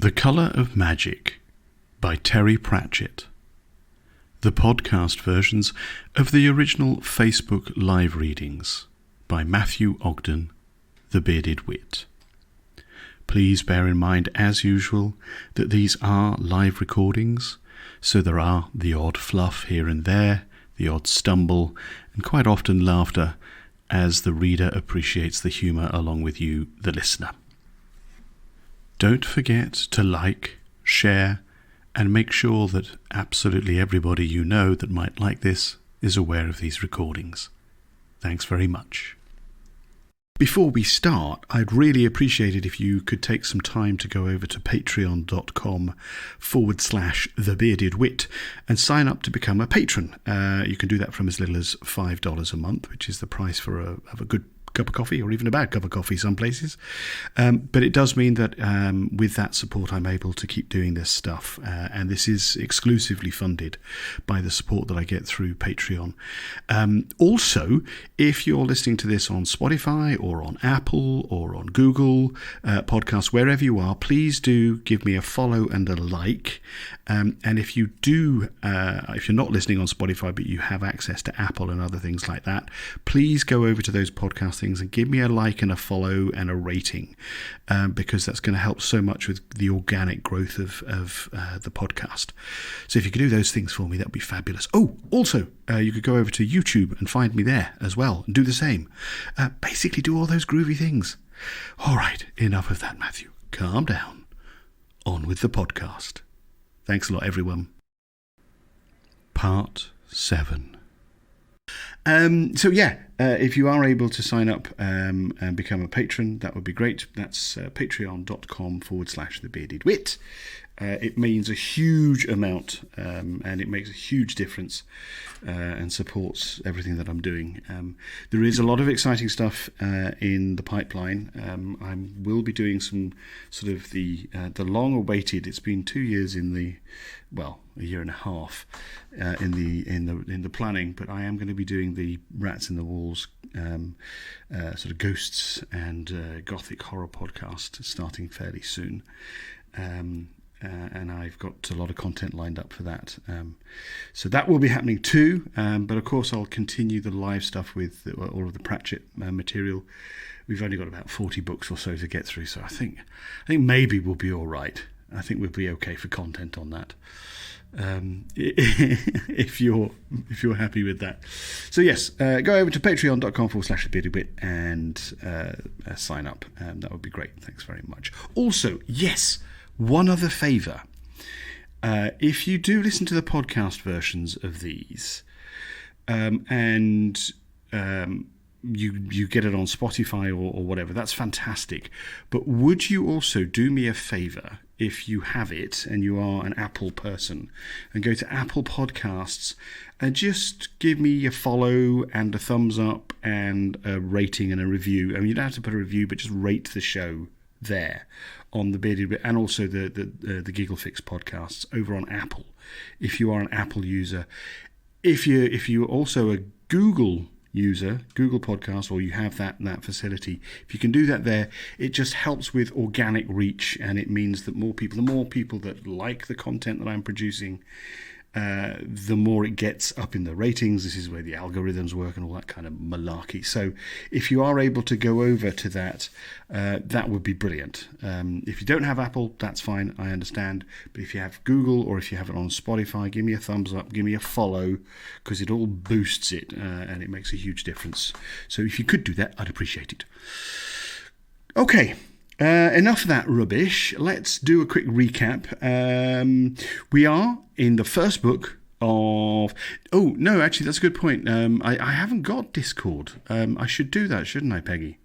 The Colour of Magic by Terry Pratchett. The podcast versions of the original Facebook live readings by Matthew Ogden, the Bearded Wit. Please bear in mind, as usual, that these are live recordings, so there are the odd fluff here and there, the odd stumble, and quite often laughter, as the reader appreciates the humour along with you, the listener. Don't forget to like, share, and make sure that absolutely everybody you know that might like this is aware of these recordings. Thanks very much. Before we start, I'd really appreciate it if you could take some time to go over to patreon.com/thebeardedwit and sign up to become a patron. You can do that from as little as $5 a month, which is the price for a good cup of coffee, or even a bad cup of coffee some places. But it does mean that with that support I'm able to keep doing this stuff, and this is exclusively funded by the support that I get through Patreon. Also, if you're listening to this on Spotify or on Apple or on Google podcasts, wherever you are, please do give me a follow and a like. And if you do, if you're not listening on Spotify but you have access to Apple and other things like that, please go over to those podcast things and give me a like and a follow and a rating, because that's going to help so much with the organic growth of the podcast. So if you could do those things for me, that would be fabulous. Oh, also, you could go over to YouTube and find me there as well and do the same. Basically do all those groovy things. All right, enough of that, Matthew. Calm down. On with the podcast. Thanks a lot, everyone. Part 7. If you are able to sign up and become a patron, that would be great. That's patreon.com/thebeardedwit. It means a huge amount, and it makes a huge difference and supports everything that I'm doing. There is a lot of exciting stuff in the pipeline. I will be doing some sort of the long-awaited. It's been 2 years a year and a half in the planning, but I am going to be doing the Rats in the Walls sort of ghosts and gothic horror podcast starting fairly soon. And I've got a lot of content lined up for that. So that will be happening too. But of course, I'll continue the live stuff with all of the Pratchett material. We've only got about 40 books or so to get through, so I think maybe we'll be all right. I think we'll be okay for content on that. If you're happy with that. So yes, go over to patreon.com/thebeardedwit and sign up. That would be great. Thanks very much. Also, yes, one other favour. If you do listen to the podcast versions of these, and you get it on Spotify or whatever, that's fantastic. But would you also do me a favour, if you have it and you are an Apple person, and go to Apple Podcasts and just give me a follow and a thumbs up and a rating and a review. I mean, you don't have to put a review, but just rate the show there on the Bearded Wit, and also the Giggle Fix podcasts over on Apple, if you are an Apple user. If you're also a Google user, Google Podcasts, or you have that facility, if you can do that there, it just helps with organic reach, and it means that the more people that like the content that I'm producing, the more it gets up in the ratings. This is where the algorithms work and all that kind of malarkey. So if you are able to go over to that, that would be brilliant. If you don't have Apple, that's fine, I understand. But if you have Google, or if you have it on Spotify, give me a thumbs up, give me a follow, because it all boosts it, and it makes a huge difference. So if you could do that, I'd appreciate it. Okay. Enough of that rubbish. Let's do a quick recap. We are in the first book of... Oh, no, actually, that's a good point. I haven't got Discord. I should do that, shouldn't I, Peggy?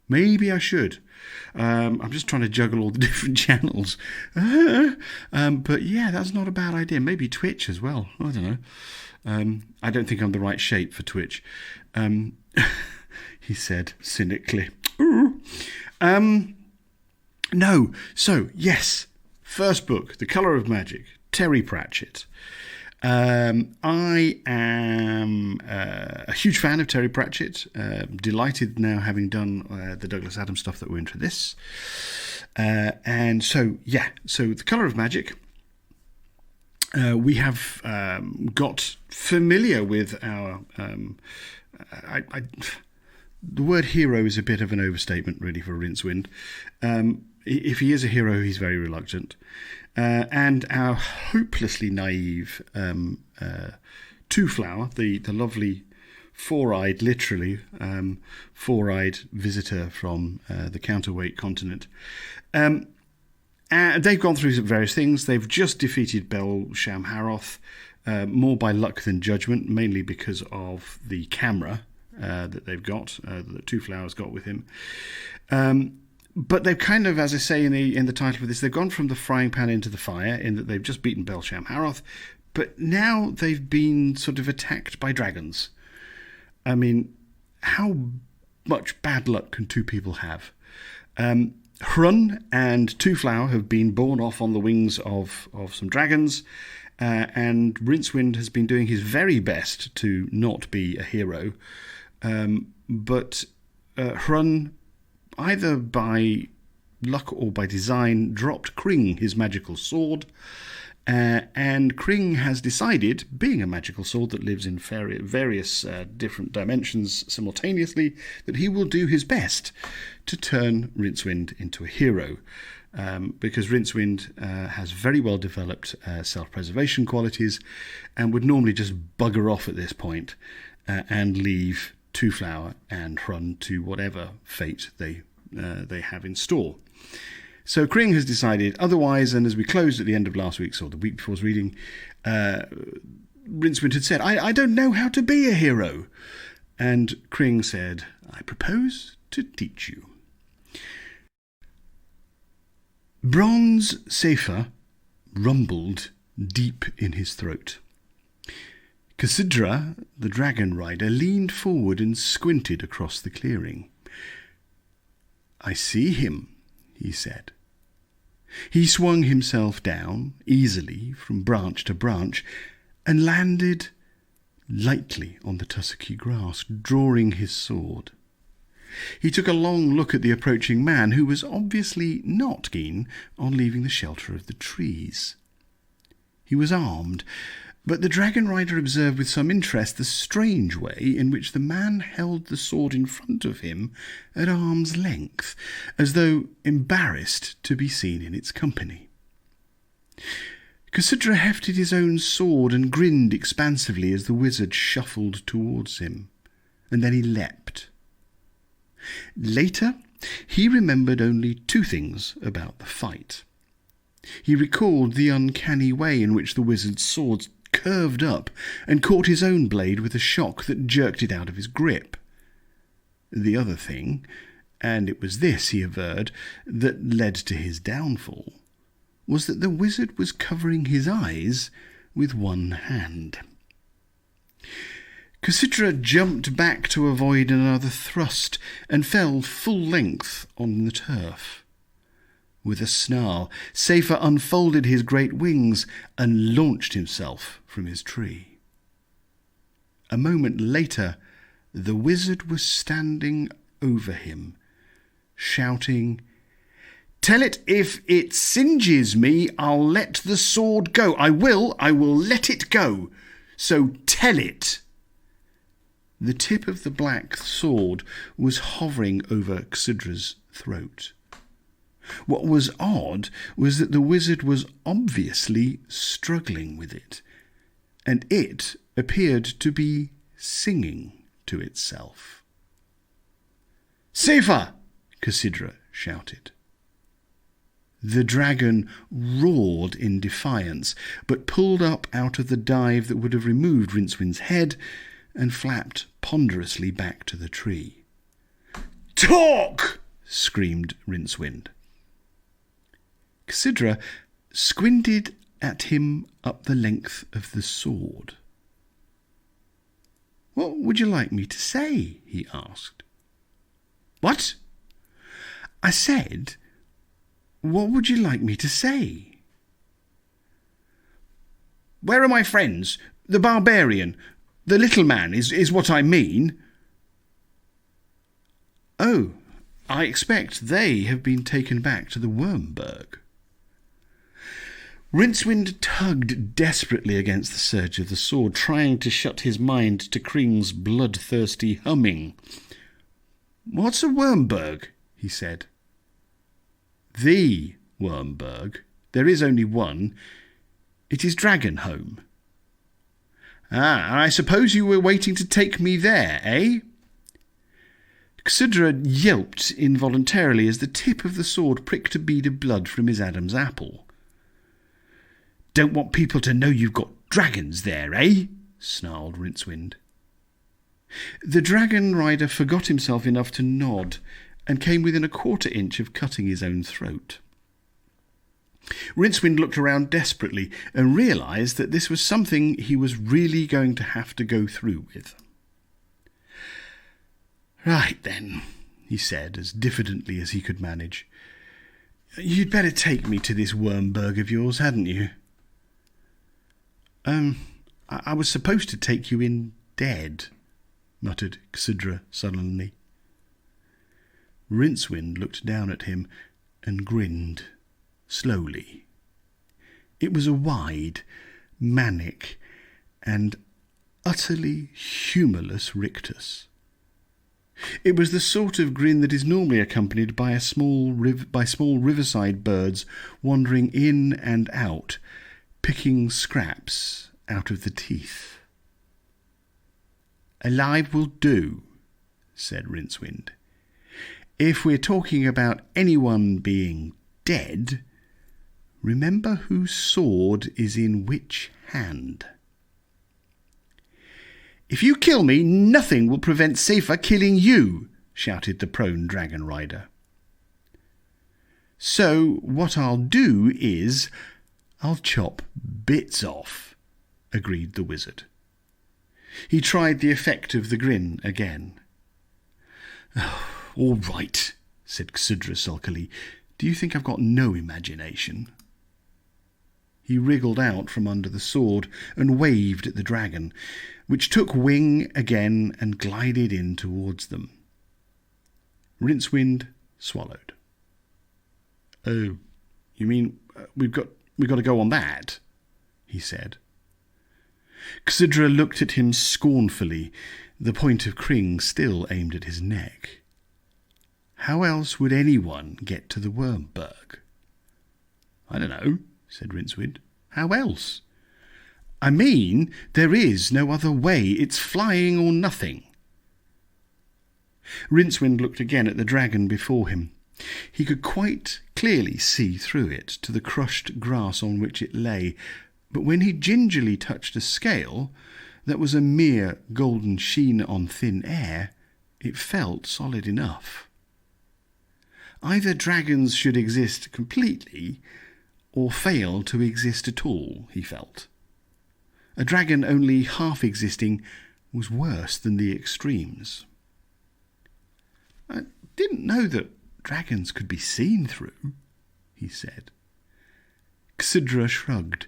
Maybe I should. I'm just trying to juggle all the different channels. But yeah, that's not a bad idea. Maybe Twitch as well. I don't know. I don't think I'm the right shape for Twitch. He said cynically. No. So, yes. First book, The Colour of Magic, Terry Pratchett. I am a huge fan of Terry Pratchett. Delighted now, having done the Douglas Adams stuff, that we're into this. And so The Colour of Magic. We have got familiar with our... the word hero is a bit of an overstatement, really, for Rincewind. If he is a hero, he's very reluctant. And our hopelessly naive Twoflower, the lovely four-eyed, literally, four-eyed visitor from the counterweight continent. They've gone through some various things. They've just defeated Bel-Shamharoth, more by luck than judgment, mainly because of the camera that they've got, that Twoflower's got with him. But they've kind of, as I say in the title of this, they've gone from the frying pan into the fire, in that they've just beaten Bel-Shamharoth, but now they've been sort of attacked by dragons. I mean, how much bad luck can two people have? Hrun and Twoflower have been borne off on the wings of some dragons, and Rincewind has been doing his very best to not be a hero. But Hrun, either by luck or by design, dropped Kring, his magical sword, and Kring has decided, being a magical sword that lives in various different dimensions simultaneously, that he will do his best to turn Rincewind into a hero, because Rincewind has very well developed self-preservation qualities and would normally just bugger off at this point and leave Twoflower and Hrun to whatever fate they have in store. So Kring has decided otherwise, and as we closed at the end of last week's, or the week before's reading, Rincewind had said, I don't know how to be a hero. And Kring said, I propose to teach you. Bronze Safer rumbled deep in his throat. Cassidra, the dragon rider, leaned forward and squinted across the clearing. I see him, he said. He swung himself down easily from branch to branch and landed lightly on the tussocky grass, drawing his sword. He took a long look at the approaching man, who was obviously not keen on leaving the shelter of the trees. He was armed, but the dragon rider observed with some interest the strange way in which the man held the sword in front of him at arm's length, as though embarrassed to be seen in its company. Cassidra hefted his own sword and grinned expansively as the wizard shuffled towards him, and then he leapt. Later, he remembered only two things about the fight. He recalled the uncanny way in which the wizard's sword curved up and caught his own blade with a shock that jerked it out of his grip. The other thing, and it was this, he averred, that led to his downfall, was that the wizard was covering his eyes with one hand. Cassidra jumped back to avoid another thrust and fell full length on the turf. With a snarl, Safer unfolded his great wings and launched himself from his tree. A moment later, the wizard was standing over him, shouting, "Tell it if it singes me, I'll let the sword go. I will let it go. So tell it." The tip of the black sword was hovering over Cassidra's throat. What was odd was that the wizard was obviously struggling with it, and it appeared to be singing to itself. "Safer!" Cassidra shouted. The dragon roared in defiance, but pulled up out of the dive that would have removed Rincewind's head and flapped ponderously back to the tree. "Talk!" screamed Rincewind. Cassidra squinted at him up the length of the sword. "What would you like me to say?" he asked. "What?" "I said, what would you like me to say?" Where are my friends? The barbarian, the little man is what I mean." "Oh, I expect they have been taken back to the Wyrmberg." Rincewind tugged desperately against the surge of the sword, trying to shut his mind to Kring's bloodthirsty humming. "What's a Wyrmberg?" he said. "The Wyrmberg. There is only one. It is Dragonhome." "Ah, I suppose you were waiting to take me there, eh?" Ksidra yelped involuntarily as the tip of the sword pricked a bead of blood from his Adam's apple. "Don't want people to know you've got dragons there, eh?" snarled Rincewind. The dragon rider forgot himself enough to nod and came within a quarter-inch of cutting his own throat. Rincewind looked around desperately and realised that this was something he was really going to have to go through with. "Right then," he said, as diffidently as he could manage. "You'd better take me to this Wyrmberg of yours, hadn't you?" I was supposed to take you in dead," muttered Ksidra sullenly. Rincewind looked down at him and grinned, slowly. It was a wide, manic, and utterly humourless rictus. It was the sort of grin that is normally accompanied by small riverside birds wandering in and out, picking scraps out of the teeth. "Alive will do," said Rincewind. "If we're talking about anyone being dead, remember whose sword is in which hand." "If you kill me, nothing will prevent Safer killing you," shouted the prone dragon rider. "So what I'll do is I'll chop bits off," agreed the wizard. He tried the effect of the grin again. "Oh, all right," said Ksidra sulkily. "Do you think I've got no imagination?" He wriggled out from under the sword and waved at the dragon, which took wing again and glided in towards them. Rincewind swallowed. "Oh, you mean we've got to go on that?" he said. Ksidra looked at him scornfully, the point of Kring still aimed at his neck. How else would anyone get to the Wyrmberg? "I don't know," said Rincewind. "How else?" "I mean, there is no other way. It's flying or nothing." Rincewind looked again at the dragon before him. He could quite clearly see through it to the crushed grass on which it lay, but when he gingerly touched a scale that was a mere golden sheen on thin air, it felt solid enough. Either dragons should exist completely or fail to exist at all, he felt. A dragon only half existing was worse than the extremes. "I didn't know that dragons could be seen through," he said. Ksidra shrugged.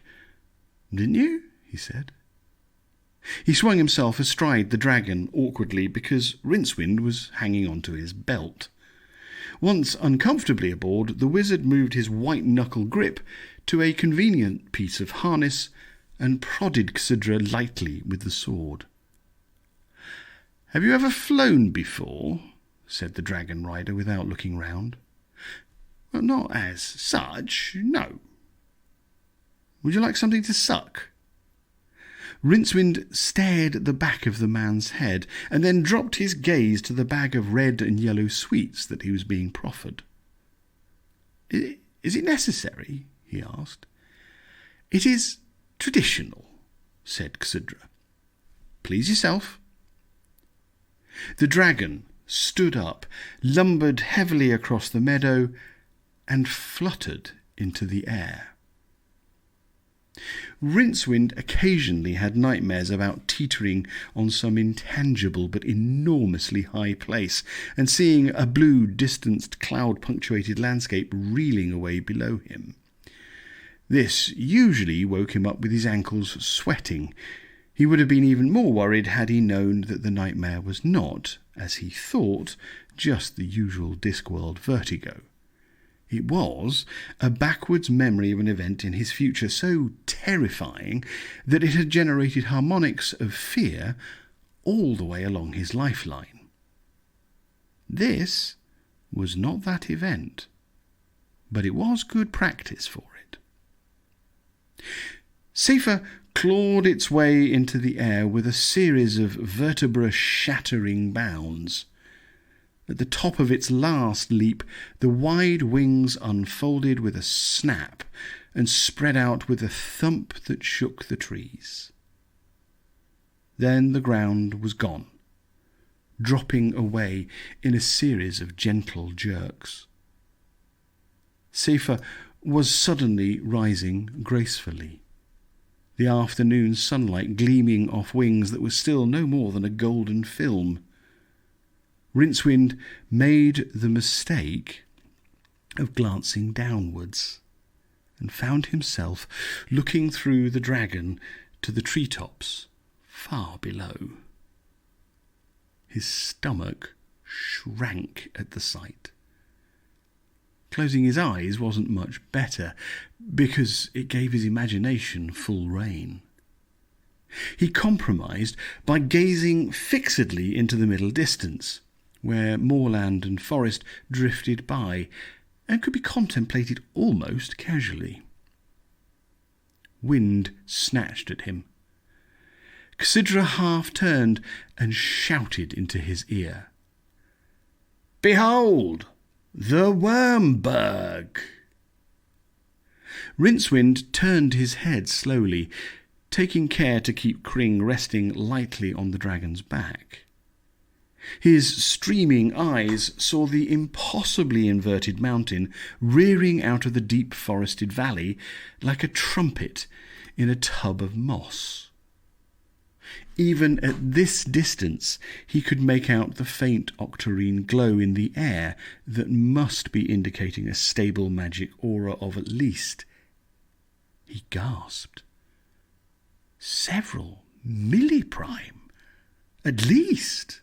"Didn't you?" he said. He swung himself astride the dragon awkwardly because Rincewind was hanging onto his belt. Once uncomfortably aboard, the wizard moved his white-knuckle grip to a convenient piece of harness and prodded Ksidra lightly with the sword. "Have you ever flown before?" said the dragon rider without looking round. "Well, not as such, no." "Would you like something to suck?" Rincewind stared at the back of the man's head and then dropped his gaze to the bag of red and yellow sweets that he was being proffered. "Is it necessary?" he asked. "It is traditional," said Ksidra. "Please yourself." The dragon stood up, lumbered heavily across the meadow, and fluttered into the air. Rincewind occasionally had nightmares about teetering on some intangible but enormously high place and seeing a blue, distanced, cloud-punctuated landscape reeling away below him. This usually woke him up with his ankles sweating. He would have been even more worried had he known that the nightmare was not, as he thought, just the usual Discworld vertigo. It was a backwards memory of an event in his future so terrifying that it had generated harmonics of fear all the way along his lifeline. This was not that event, but it was good practice for it. Safer clawed its way into the air with a series of vertebra-shattering bounds. At the top of its last leap, the wide wings unfolded with a snap and spread out with a thump that shook the trees. Then the ground was gone, dropping away in a series of gentle jerks. Safer was suddenly rising gracefully, the afternoon sunlight gleaming off wings that were still no more than a golden film. Rincewind made the mistake of glancing downwards and found himself looking through the dragon to the treetops far below. His stomach shrank at the sight. Closing his eyes wasn't much better, because it gave his imagination full rein. He compromised by gazing fixedly into the middle distance, where moorland and forest drifted by and could be contemplated almost casually. Wind snatched at him. Cassidra half turned and shouted into his ear, "Behold, the Wyrmberg!" Rincewind turned his head slowly, taking care to keep Kring resting lightly on the dragon's back. His streaming eyes saw the impossibly inverted mountain rearing out of the deep forested valley like a trumpet in a tub of moss. Even at this distance he could make out the faint octarine glow in the air that must be indicating a stable magic aura of at least, he gasped, several milliprime, at least.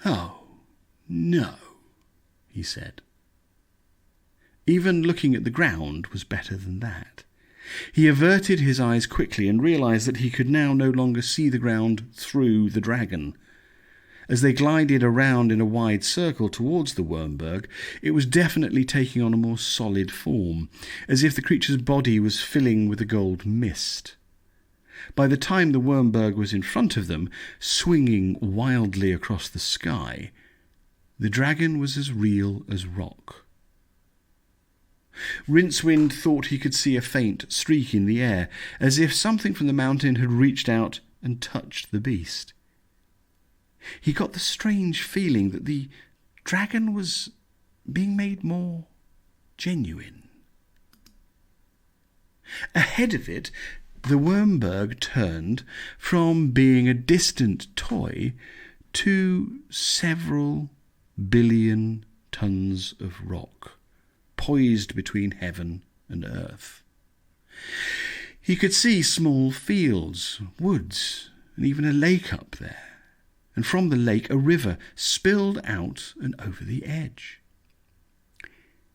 "Oh, no," he said. Even looking at the ground was better than that. He averted his eyes quickly and realized that he could now no longer see the ground through the dragon. As they glided around in a wide circle towards the Wyrmberg, it was definitely taking on a more solid form, as if the creature's body was filling with a gold mist. By the time the Wyrmberg was in front of them, swinging wildly across the sky, the dragon was as real as rock. Rincewind thought he could see a faint streak in the air, as if something from the mountain had reached out and touched the beast. He got the strange feeling that the dragon was being made more genuine. Ahead of it, the Wyrmberg turned from being a distant toy to several billion tons of rock, poised between heaven and earth. He could see small fields, woods, and even a lake up there, and from the lake a river spilled out and over the edge.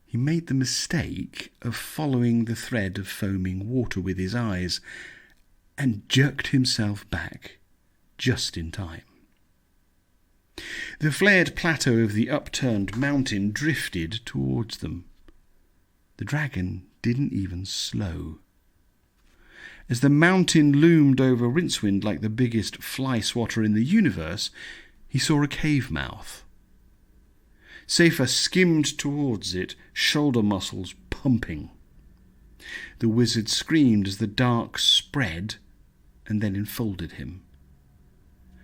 He made the mistake of following the thread of foaming water with his eyes and jerked himself back just in time. The flared plateau of the upturned mountain drifted towards them. The dragon didn't even slow. As the mountain loomed over Rincewind like the biggest fly swatter in the universe, he saw a cave mouth. Safer skimmed towards it, shoulder muscles pumping. The wizard screamed as the dark spread and then enfolded him.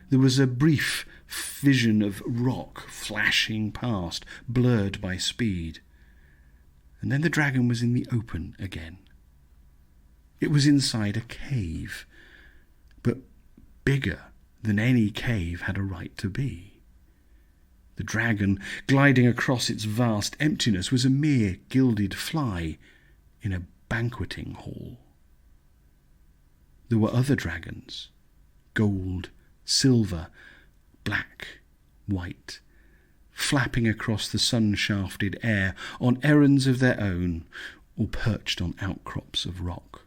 There was a brief vision of rock flashing past, blurred by speed. And then the dragon was in the open again. It was inside a cave, but bigger than any cave had a right to be. The dragon, gliding across its vast emptiness, was a mere gilded fly, in a banqueting hall. There were other dragons, gold, silver, black, white, flapping across the sun-shafted air on errands of their own or perched on outcrops of rock.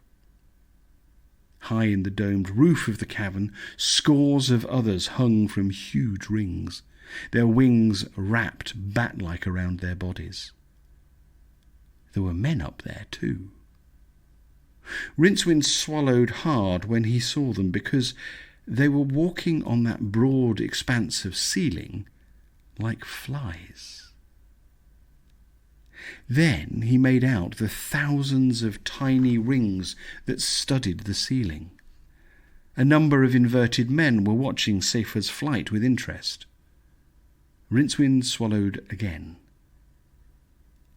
High in the domed roof of the cavern, scores of others hung from huge rings, their wings wrapped bat-like around their bodies. There were men up there too. Rincewind swallowed hard when he saw them, because they were walking on that broad expanse of ceiling like flies. Then he made out the thousands of tiny rings that studded the ceiling. A number of inverted men were watching Seifer's flight with interest. Rincewind swallowed again.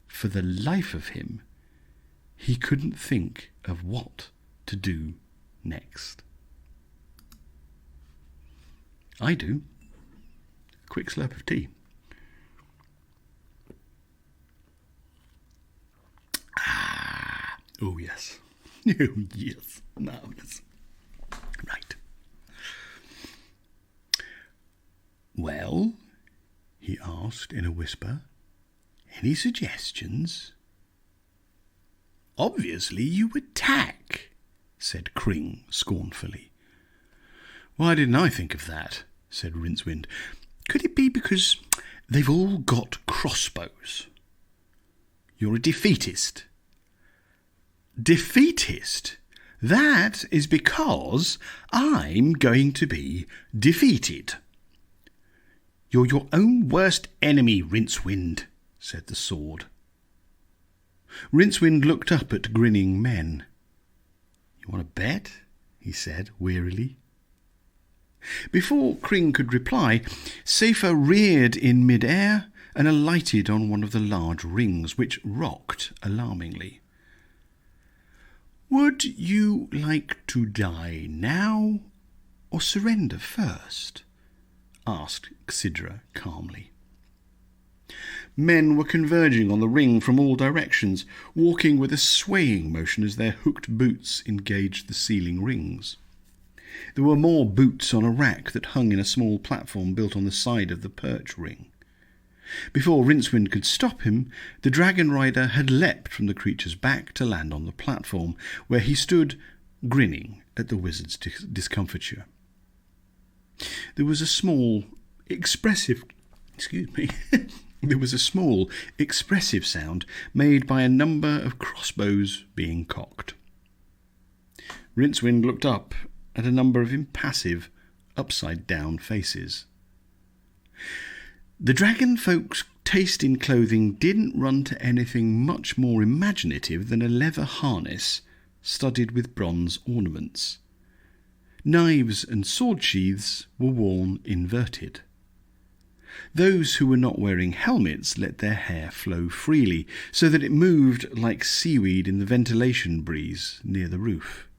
For the life of him, he couldn't think of what to do next. I do. A quick slurp of tea. Oh, yes. Oh, yes. Marvellous. Right. Well, he asked in a whisper, any suggestions? Obviously you attack, said Kring scornfully. Why didn't I think of that? Said Rincewind. Could it be because they've all got crossbows? You're a defeatist. Defeatist? That is because I'm going to be defeated. You're your own worst enemy, Rincewind, said the sword. Rincewind looked up at grinning men. You want to bet? He said wearily. Before Kring could reply, Seifer reared in mid-air and alighted on one of the large rings, which rocked alarmingly. Would you like to die now or surrender first? Asked Xidra calmly. Men were converging on the ring from all directions, walking with a swaying motion as their hooked boots engaged the ceiling rings. There were more boots on a rack that hung in a small platform built on the side of the perch ring. Before Rincewind could stop him, the dragon rider had leapt from the creature's back to land on the platform, where he stood grinning at the wizard's discomfiture. There was a small, expressive sound made by a number of crossbows being cocked. Rincewind looked up at a number of impassive, upside-down faces. The dragon folk's taste in clothing didn't run to anything much more imaginative than a leather harness studded with bronze ornaments. Knives and sword sheaths were worn inverted. Those who were not wearing helmets let their hair flow freely, so that it moved like seaweed in the ventilation breeze near the roof.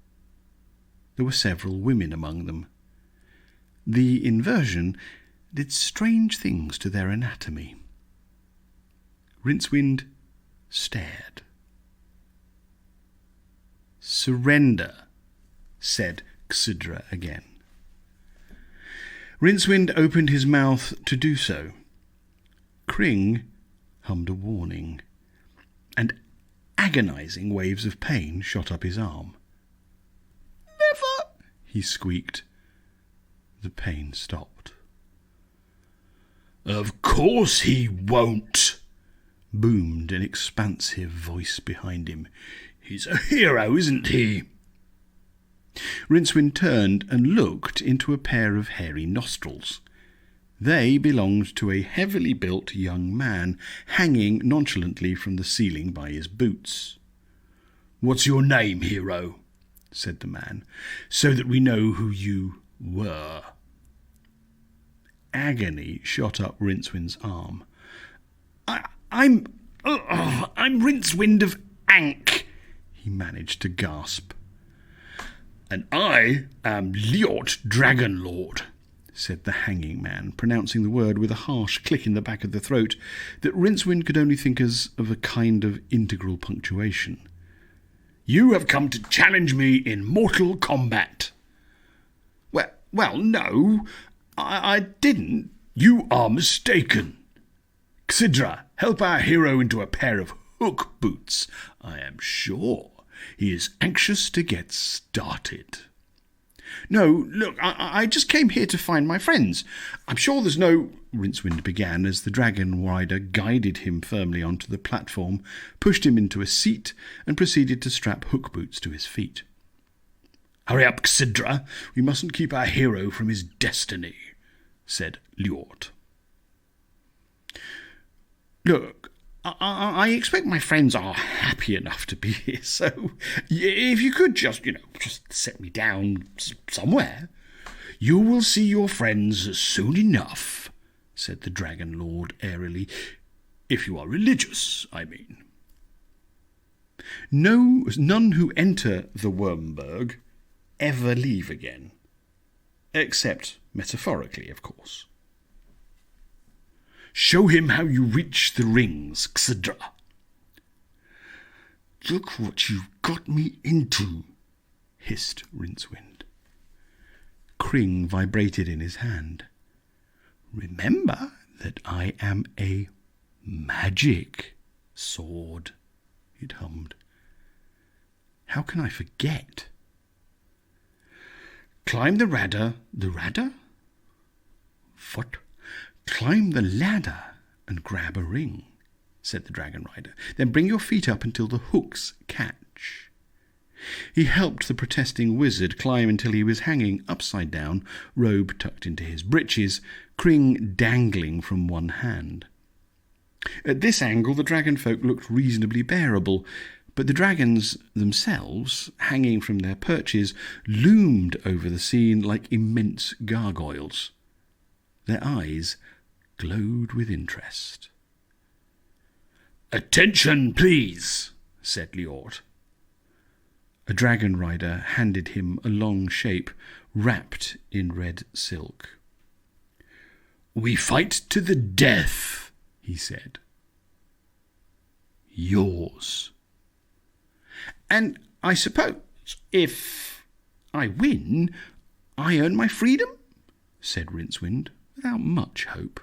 There were several women among them. The inversion did strange things to their anatomy. Rincewind stared. Surrender, said Xidra again. Rincewind opened his mouth to do so. Kring hummed a warning, and agonizing waves of pain shot up his arm. Never, he squeaked. The pain stopped. Of course he won't, boomed an expansive voice behind him. He's a hero, isn't he? Rincewind turned and looked into a pair of hairy nostrils. They belonged to a heavily built young man, hanging nonchalantly from the ceiling by his boots. What's your name, hero? Said the man, so that we know who you were. Agony shot up Rincewind's arm. I'm Rincewind of Ankh, he managed to gasp. And I am Liot Dragonlord, said the hanging man, pronouncing the word with a harsh click in the back of the throat that Rincewind could only think of a kind of integral punctuation. You have come to challenge me in mortal combat. Well, no, I didn't. You are mistaken. Xidra, help our hero into a pair of hook boots. I am sure he is anxious to get started. No, look, I just came here to find my friends. I'm sure there's no... Rincewind began as the dragon rider guided him firmly onto the platform, pushed him into a seat, and proceeded to strap hook boots to his feet. Hurry up, Xidra. We mustn't keep our hero from his destiny, said Ljord. Look, I expect my friends are happy enough to be here, so if you could just set me down somewhere. You will see your friends soon enough, said the Dragon Lord airily. If you are religious, I mean. None who enter the Wyrmberg ever leave again, except metaphorically, of course. Show him how you reach the rings, Xidra. Look what you've got me into, hissed Rincewind. Kring vibrated in his hand. Remember that I am a magic sword, it hummed. How can I forget? Climb the ladder. The ladder? What? Climb the ladder and grab a ring, said the dragon rider. Then bring your feet up until the hooks catch. He helped the protesting wizard climb until he was hanging upside down, robe tucked into his breeches, Kring dangling from one hand. At this angle the dragon folk looked reasonably bearable, but the dragons themselves, hanging from their perches, loomed over the scene like immense gargoyles. Their eyes glowed with interest. Attention, please, said Ljord. A dragon rider handed him a long shape wrapped in red silk. We fight to the death, he said. Yours. And I suppose if I win, I earn my freedom, said Rincewind, without much hope.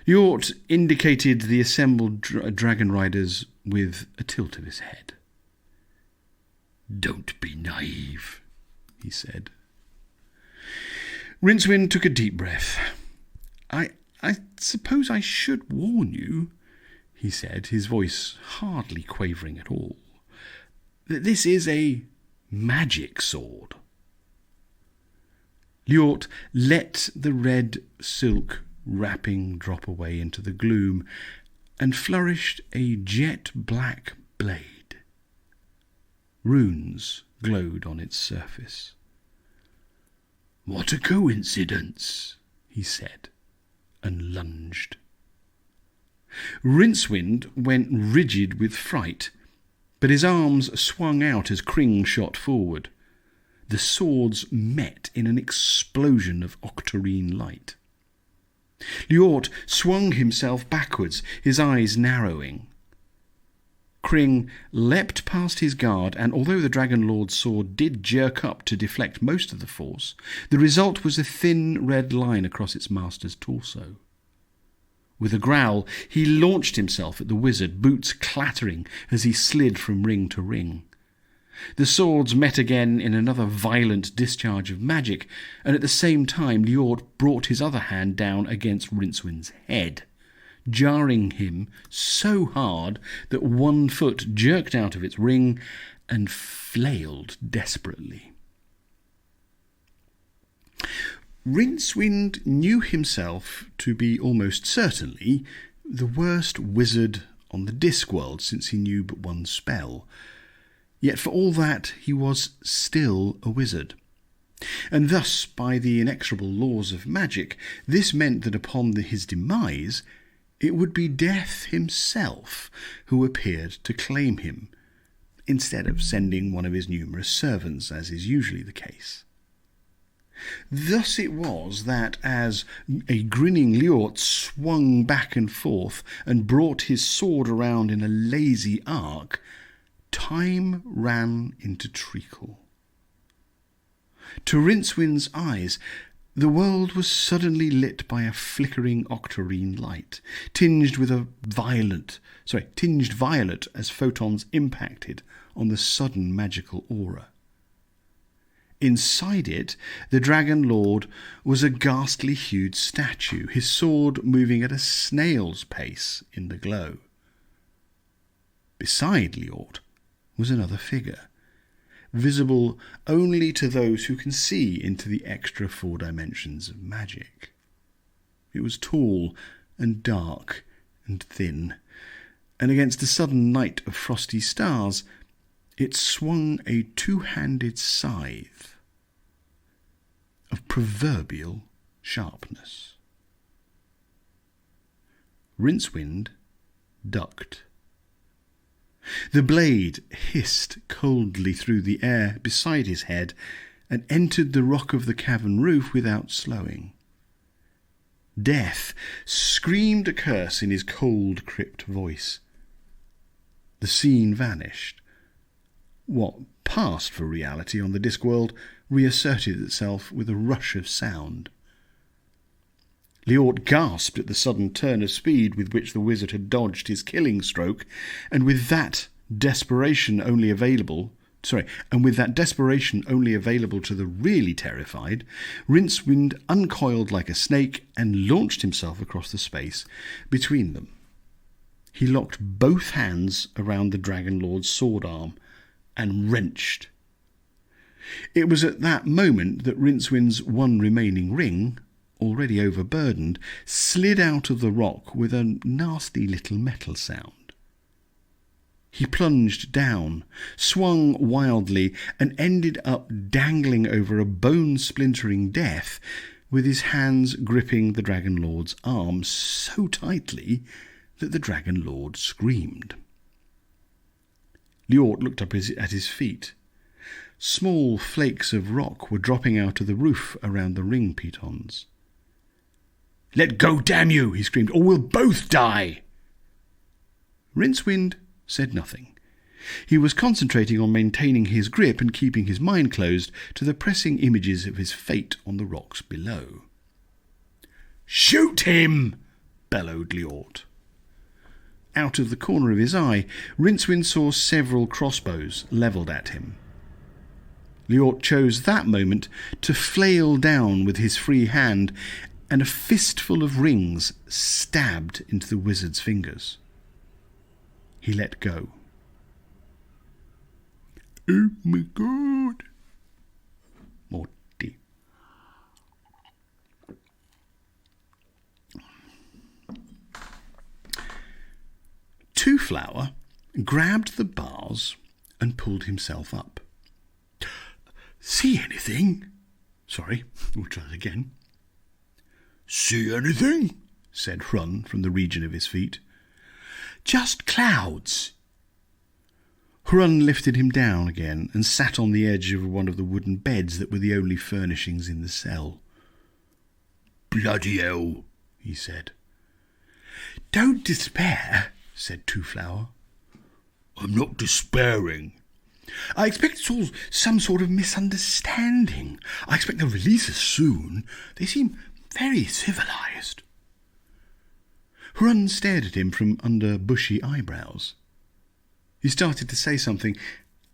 Ljord indicated the assembled dragon riders with a tilt of his head. Don't be naive, he said. Rincewind took a deep breath. I suppose I should warn you, he said, his voice hardly quavering at all, that this is a magic sword. Ljord let the red silk wrapping drop away into the gloom and flourished a jet-black blade. Runes glowed on its surface. What a coincidence, he said, and lunged. Rincewind went rigid with fright, but his arms swung out as Kring shot forward. The swords met in an explosion of octarine light. Ljord swung himself backwards, his eyes narrowing. Kring leapt past his guard, and although the Dragon Lord's sword did jerk up to deflect most of the force, the result was a thin red line across its master's torso. With a growl, he launched himself at the wizard, boots clattering as he slid from ring to ring. The swords met again in another violent discharge of magic, and at the same time Ljord brought his other hand down against Rincewind's head, jarring him so hard that one foot jerked out of its ring and flailed desperately. Rincewind knew himself to be almost certainly the worst wizard on the Discworld, since he knew but one spell. Yet for all that, he was still a wizard. And thus, by the inexorable laws of magic, this meant that upon his demise, it would be Death himself who appeared to claim him, instead of sending one of his numerous servants, as is usually the case. Thus it was that, as a grinning Ljord swung back and forth and brought his sword around in a lazy arc, time ran into treacle. To Rincewind's eyes, the world was suddenly lit by a flickering octarine light, tinged violet as photons impacted on the sudden magical aura. Inside it, the Dragon Lord was a ghastly-hued statue, his sword moving at a snail's pace in the glow. Beside Liort was another figure, visible only to those who can see into the extra 4 dimensions of magic. It was tall and dark and thin, and against a sudden night of frosty stars, it swung a 2-handed scythe of proverbial sharpness. Rincewind ducked. The blade hissed coldly through the air beside his head and entered the rock of the cavern roof without slowing. Death screamed a curse in his cold, crypt voice. The scene vanished. What passed for reality on the Discworld reasserted itself with a rush of sound. Liort gasped at the sudden turn of speed with which the wizard had dodged his killing stroke, and with that desperation only available to the really terrified, Rincewind uncoiled like a snake and launched himself across the space between them. He locked both hands around the Dragon Lord's sword arm and wrenched. It was at that moment that Rincewind's one remaining ring, already overburdened, slid out of the rock with a nasty little metal sound. He plunged down, swung wildly, and ended up dangling over a bone-splintering death, with his hands gripping the Dragon Lord's arm so tightly that the Dragon Lord screamed. Liort looked up at his feet. Small flakes of rock were dropping out of the roof around the ring pitons. "Let go, damn you!" he screamed, "or we'll both die!" Rincewind said nothing. He was concentrating on maintaining his grip and keeping his mind closed to the pressing images of his fate on the rocks below. "Shoot him!" bellowed Liort. Out of the corner of his eye, Rincewind saw several crossbows levelled at him. Liort chose that moment to flail down with his free hand, and a fistful of rings stabbed into the wizard's fingers. He let go. "Oh my God!" Morty. Twoflower grabbed the bars and pulled himself up. "See anything?" "Sorry, we'll try it again." "See anything?" said Hrun from the region of his feet. "Just clouds." Hrun lifted him down again and sat on the edge of one of the wooden beds that were the only furnishings in the cell. "Bloody hell," he said. "Don't despair," said Twoflower. "I'm not despairing. I expect it's all some sort of misunderstanding. I expect they'll release us soon. They seem very civilized." Hrun stared at him from under bushy eyebrows. He started to say something,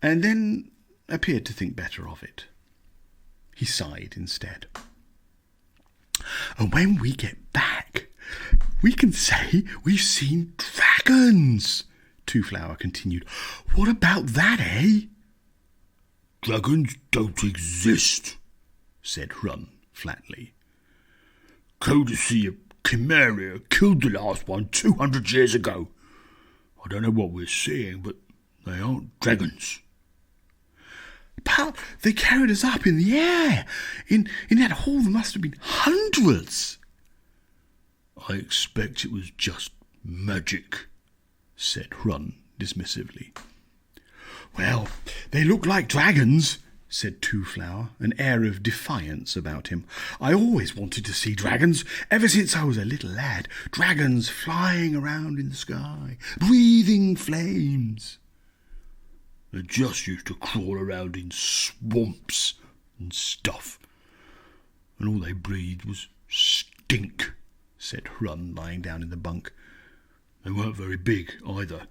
and then appeared to think better of it. He sighed instead. "And when we get back, we can say we've seen dragons," Twoflower continued. "What about that, eh?" "Dragons don't exist," said Hrun flatly. "Codicy of Chimeria killed the last one 200 years ago. I don't know what we're seeing, but they aren't dragons." "But they carried us up in the air. In that hall there must have been hundreds." "I expect it was just magic," said Hrun dismissively. "Well, they look like dragons," said Twoflower, an air of defiance about him. "I always wanted to see dragons, ever since I was a little lad. Dragons flying around in the sky, breathing flames." They just used to crawl around in swamps and stuff, and all they breathed was stink," said Hrun, lying down in the bunk. "They weren't very big either.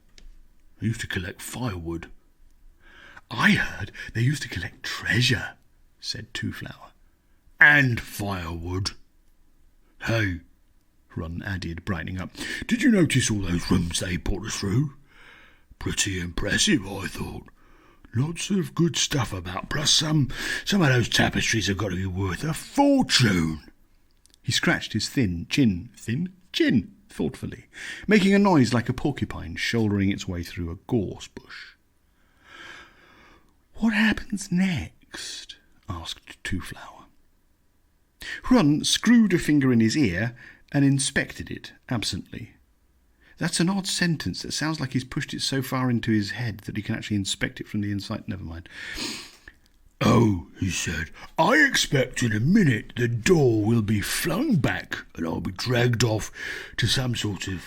They used to collect firewood." "I heard they used to collect treasure," said Twoflower. "And firewood. Hey," Hrun added, brightening up, "did you notice all those rooms they put us through? Pretty impressive, I thought. Lots of good stuff about, plus some of those tapestries have got to be worth a fortune." He scratched his thin chin thoughtfully, making a noise like a porcupine shouldering its way through a gorse bush. "What happens next?" asked Twoflower. Hrun screwed a finger in his ear and inspected it absently. That's an odd sentence. It sounds like he's pushed it so far into his head that he can actually inspect it from the inside. Never mind. "Oh," he said, "I expect in a minute the door will be flung back and I'll be dragged off to some sort of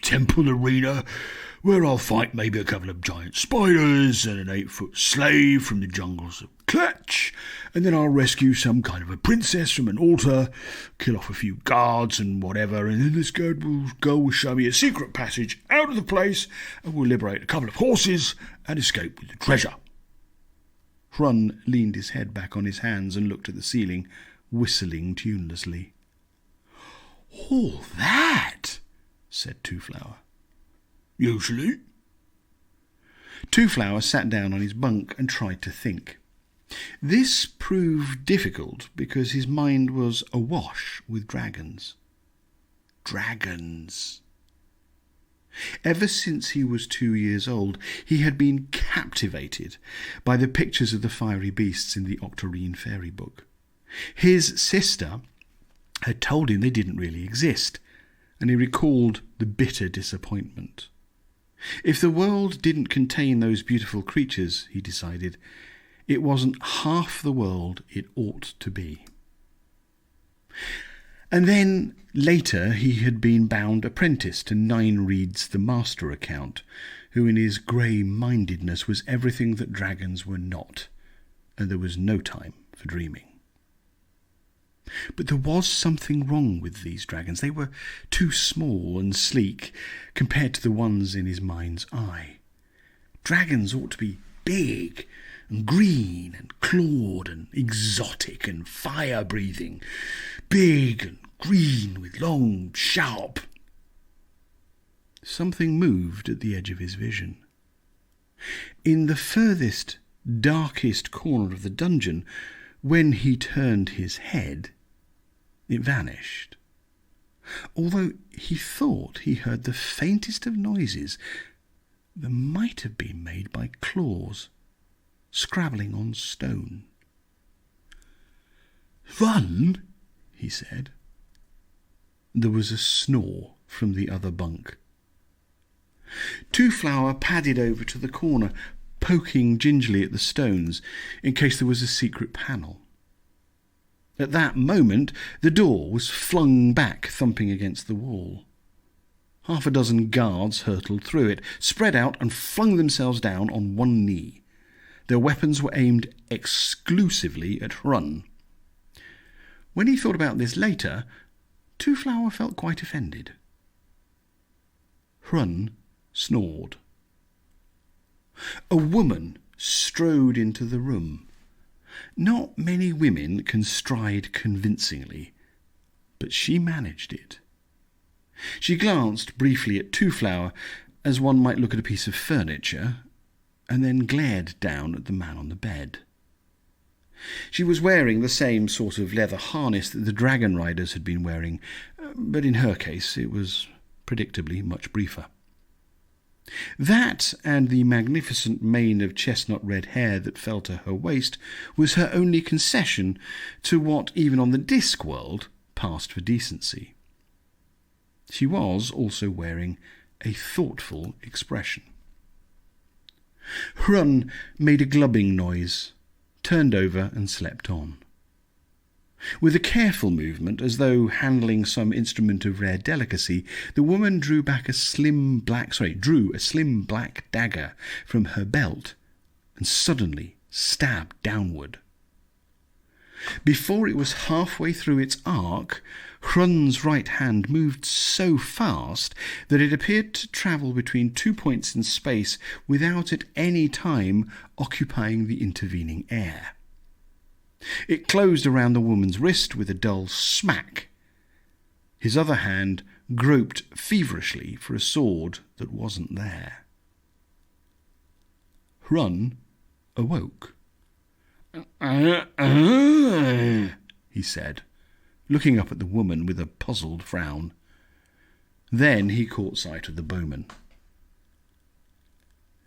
temple arena where I'll fight maybe a couple of giant spiders and an 8-foot slave from the jungles of Clutch, and then I'll rescue some kind of a princess from an altar, kill off a few guards and whatever, and then this girl will show me a secret passage out of the place and we'll liberate a couple of horses and escape with the treasure." Hrun leaned his head back on his hands and looked at the ceiling, whistling tunelessly. "All that?" said Twoflower. "Usually." Twoflower sat down on his bunk and tried to think. This proved difficult because his mind was awash with dragons. Dragons. Ever since he was 2 years old, he had been captivated by the pictures of the fiery beasts in the Octarine fairy book. His sister had told him they didn't really exist, and he recalled the bitter disappointment. If the world didn't contain those beautiful creatures, he decided, it wasn't half the world it ought to be. And then, later, he had been bound apprentice to Ninereed's the Master Account, who in his grey-mindedness was everything that dragons were not, and there was no time for dreaming. But there was something wrong with these dragons. They were too small and sleek compared to the ones in his mind's eye. Dragons ought to be big and green and clawed and exotic and fire-breathing, big and green with long, sharp. Something moved at the edge of his vision. In the furthest, darkest corner of the dungeon, when he turned his head, it vanished. Although he thought he heard the faintest of noises that might have been made by claws scrabbling on stone. "Hrun," he said. There was a snore from the other bunk. Twoflower padded over to the corner, poking gingerly at the stones in case there was a secret panel. At that moment, the door was flung back, thumping against the wall. 6 guards hurtled through it, spread out and flung themselves down on one knee. Their weapons were aimed exclusively at Hrun. When he thought about this later, Twoflower felt quite offended. Hrun snored. A woman strode into the room. Not many women can stride convincingly, but she managed it. She glanced briefly at Twoflower, as one might look at a piece of furniture, and then glared down at the man on the bed. She was wearing the same sort of leather harness that the dragon riders had been wearing, but in her case it was predictably much briefer. That, and the magnificent mane of chestnut-red hair that fell to her waist, was her only concession to what, even on the disc world, passed for decency. She was also wearing a thoughtful expression. Hrun made a glubbing noise, turned over and slept on. With a careful movement, as though handling some instrument of rare delicacy, the woman drew a slim black dagger from her belt and suddenly stabbed downward. Before it was halfway through its arc, Hrun's right hand moved so fast that it appeared to travel between 2 points in space without at any time occupying the intervening air. It closed around the woman's wrist with a dull smack. His other hand groped feverishly for a sword that wasn't there. Hrun awoke. He said, looking up at the woman with a puzzled frown. Then he caught sight of the bowman.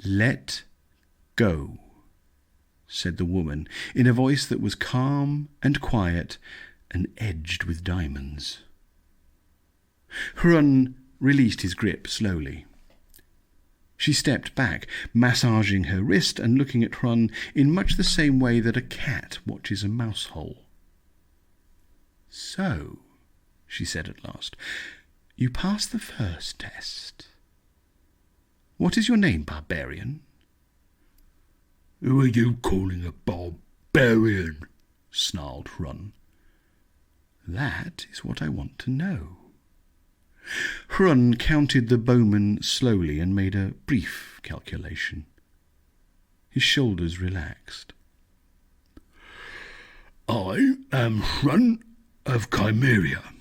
"Let go," said the woman, in a voice that was calm and quiet and edged with diamonds. Hrun released his grip slowly. She stepped back, massaging her wrist and looking at Hrun in much the same way that a cat watches a mouse hole. "So," she said at last, "you passed the first test. What is your name, barbarian?" "Who are you calling a barbarian?" snarled Hrun. "That is what I want to know." Hrun counted the bowman slowly and made a brief calculation. His shoulders relaxed. "I am Hrun of Chimeria.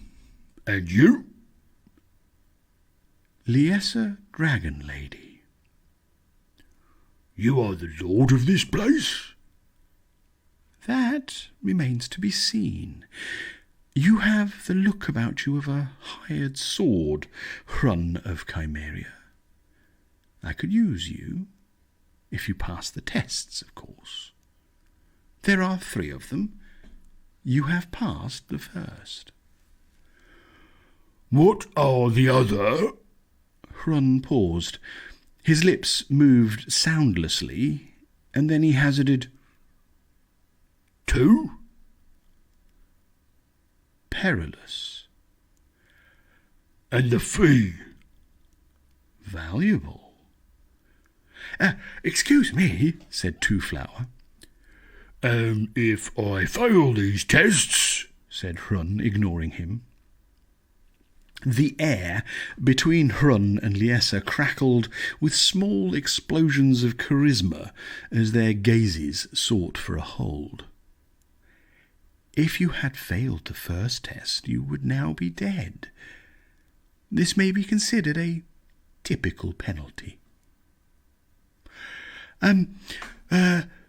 And you?" "Liessa Dragon Lady." "You are the lord of this place?" "That remains to be seen. You have the look about you of a hired sword, Hrun of Chimeria. I could use you, if you pass the tests, of course. There are 3 of them. You have passed the first." "What are the other?" Hrun paused. His lips moved soundlessly, and then he hazarded, 2? "Perilous." "And the fee?" "Valuable." Excuse me," said Twoflower. "And if I fail these tests?" said Hrun, ignoring him. The air between Hrun and Liessa crackled with small explosions of charisma as their gazes sought for a hold. "If you had failed the first test, you would now be dead. This may be considered a typical penalty."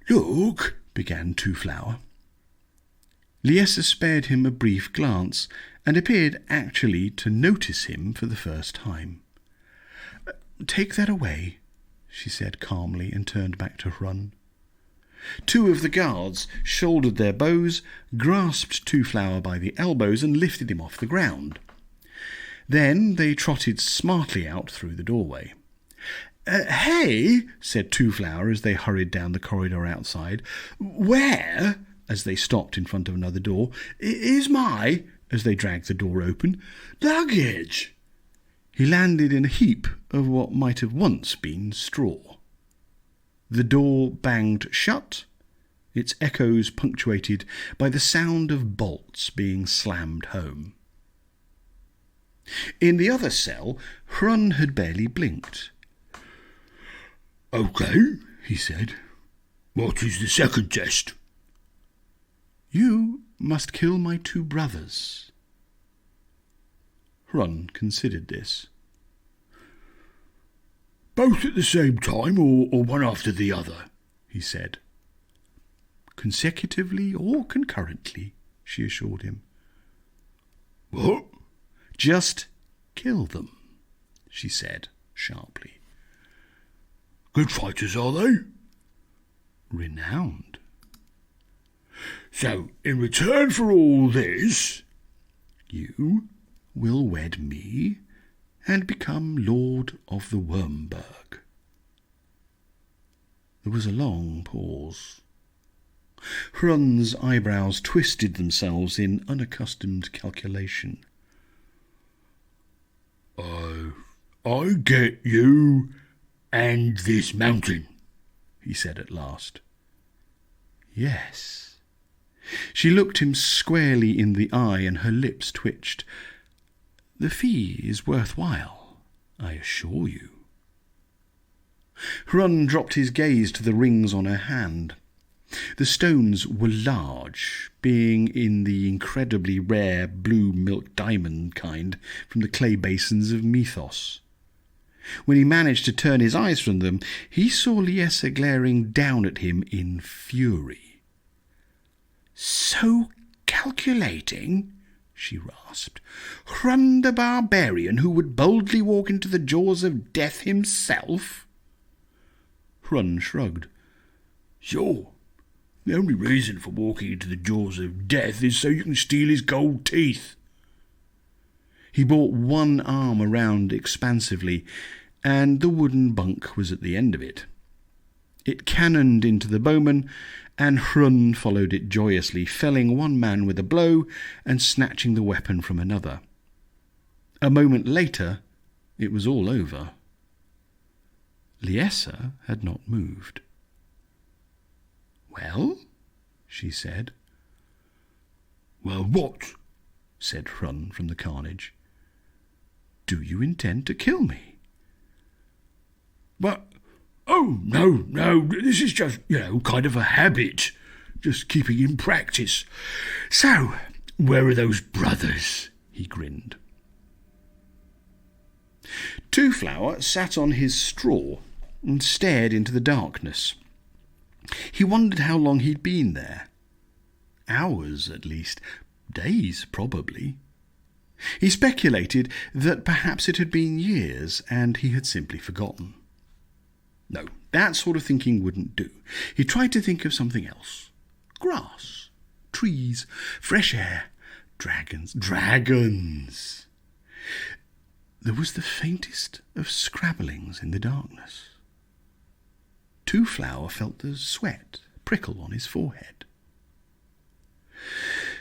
Look," began Twoflower. Liessa spared him a brief glance and appeared actually to notice him for the first time. "Take that away," she said calmly, and turned back to Hrun. 2 of the guards shouldered their bows, grasped Twoflower by the elbows and lifted him off the ground. Then they trotted smartly out through the doorway. Hey," said Twoflower as they hurried down the corridor outside. "Where," as they stopped in front of another door, "is my," as they dragged the door open, "luggage?" He landed in a heap of what might have once been straw. The door banged shut, its echoes punctuated by the sound of bolts being slammed home. In the other cell, Hrun had barely blinked. "Okay," he said. "What is the second test?" "You must kill my 2 brothers." Hrun considered this. "Both at the same time or one after the other?" he said. "Consecutively or concurrently," she assured him. "What?" "Just kill them," she said sharply. "Good fighters, are they?" "Renowned." "So, in return for all this—" "You will wed me and become Lord of the Wyrmberg." There was a long pause. Hrun's eyebrows twisted themselves in unaccustomed calculation. I get you and this mountain," he said at last. Yes. She looked him squarely in the eye, and her lips twitched. The fee is worthwhile, I assure you. Hrun dropped his gaze to the rings on her hand. The stones were large, being in the incredibly rare blue milk diamond kind from the clay basins of Mythos. When he managed to turn his eyes from them, he saw Liessa glaring down at him in fury. "So calculating?" she rasped. "Hrun the barbarian who would boldly walk into the jaws of death himself?" Hrun shrugged. "Sure. The only reason for walking into the jaws of death is so you can steal his gold teeth." He brought one arm around expansively, and the wooden bunk was at the end of it. It cannoned into the bowman, and Hrun followed it joyously, felling one man with a blow and snatching the weapon from another. A moment later, it was all over. Liessa had not moved. "Well?" she said. "Well, what?" said Hrun from the carnage. "Do you intend to kill me?" "But, oh, no, this is just, kind of a habit, just keeping in practice. So, where are those brothers?" he grinned. Twoflower sat on his straw and stared into the darkness. He wondered how long he'd been there. Hours, at least. Days, probably. He speculated that perhaps it had been years, and he had simply forgotten. No, that sort of thinking wouldn't do. He tried to think of something else. Grass, trees, fresh air, dragons. Dragons! There was the faintest of scrabblings in the darkness. Twoflower felt the sweat prickle on his forehead.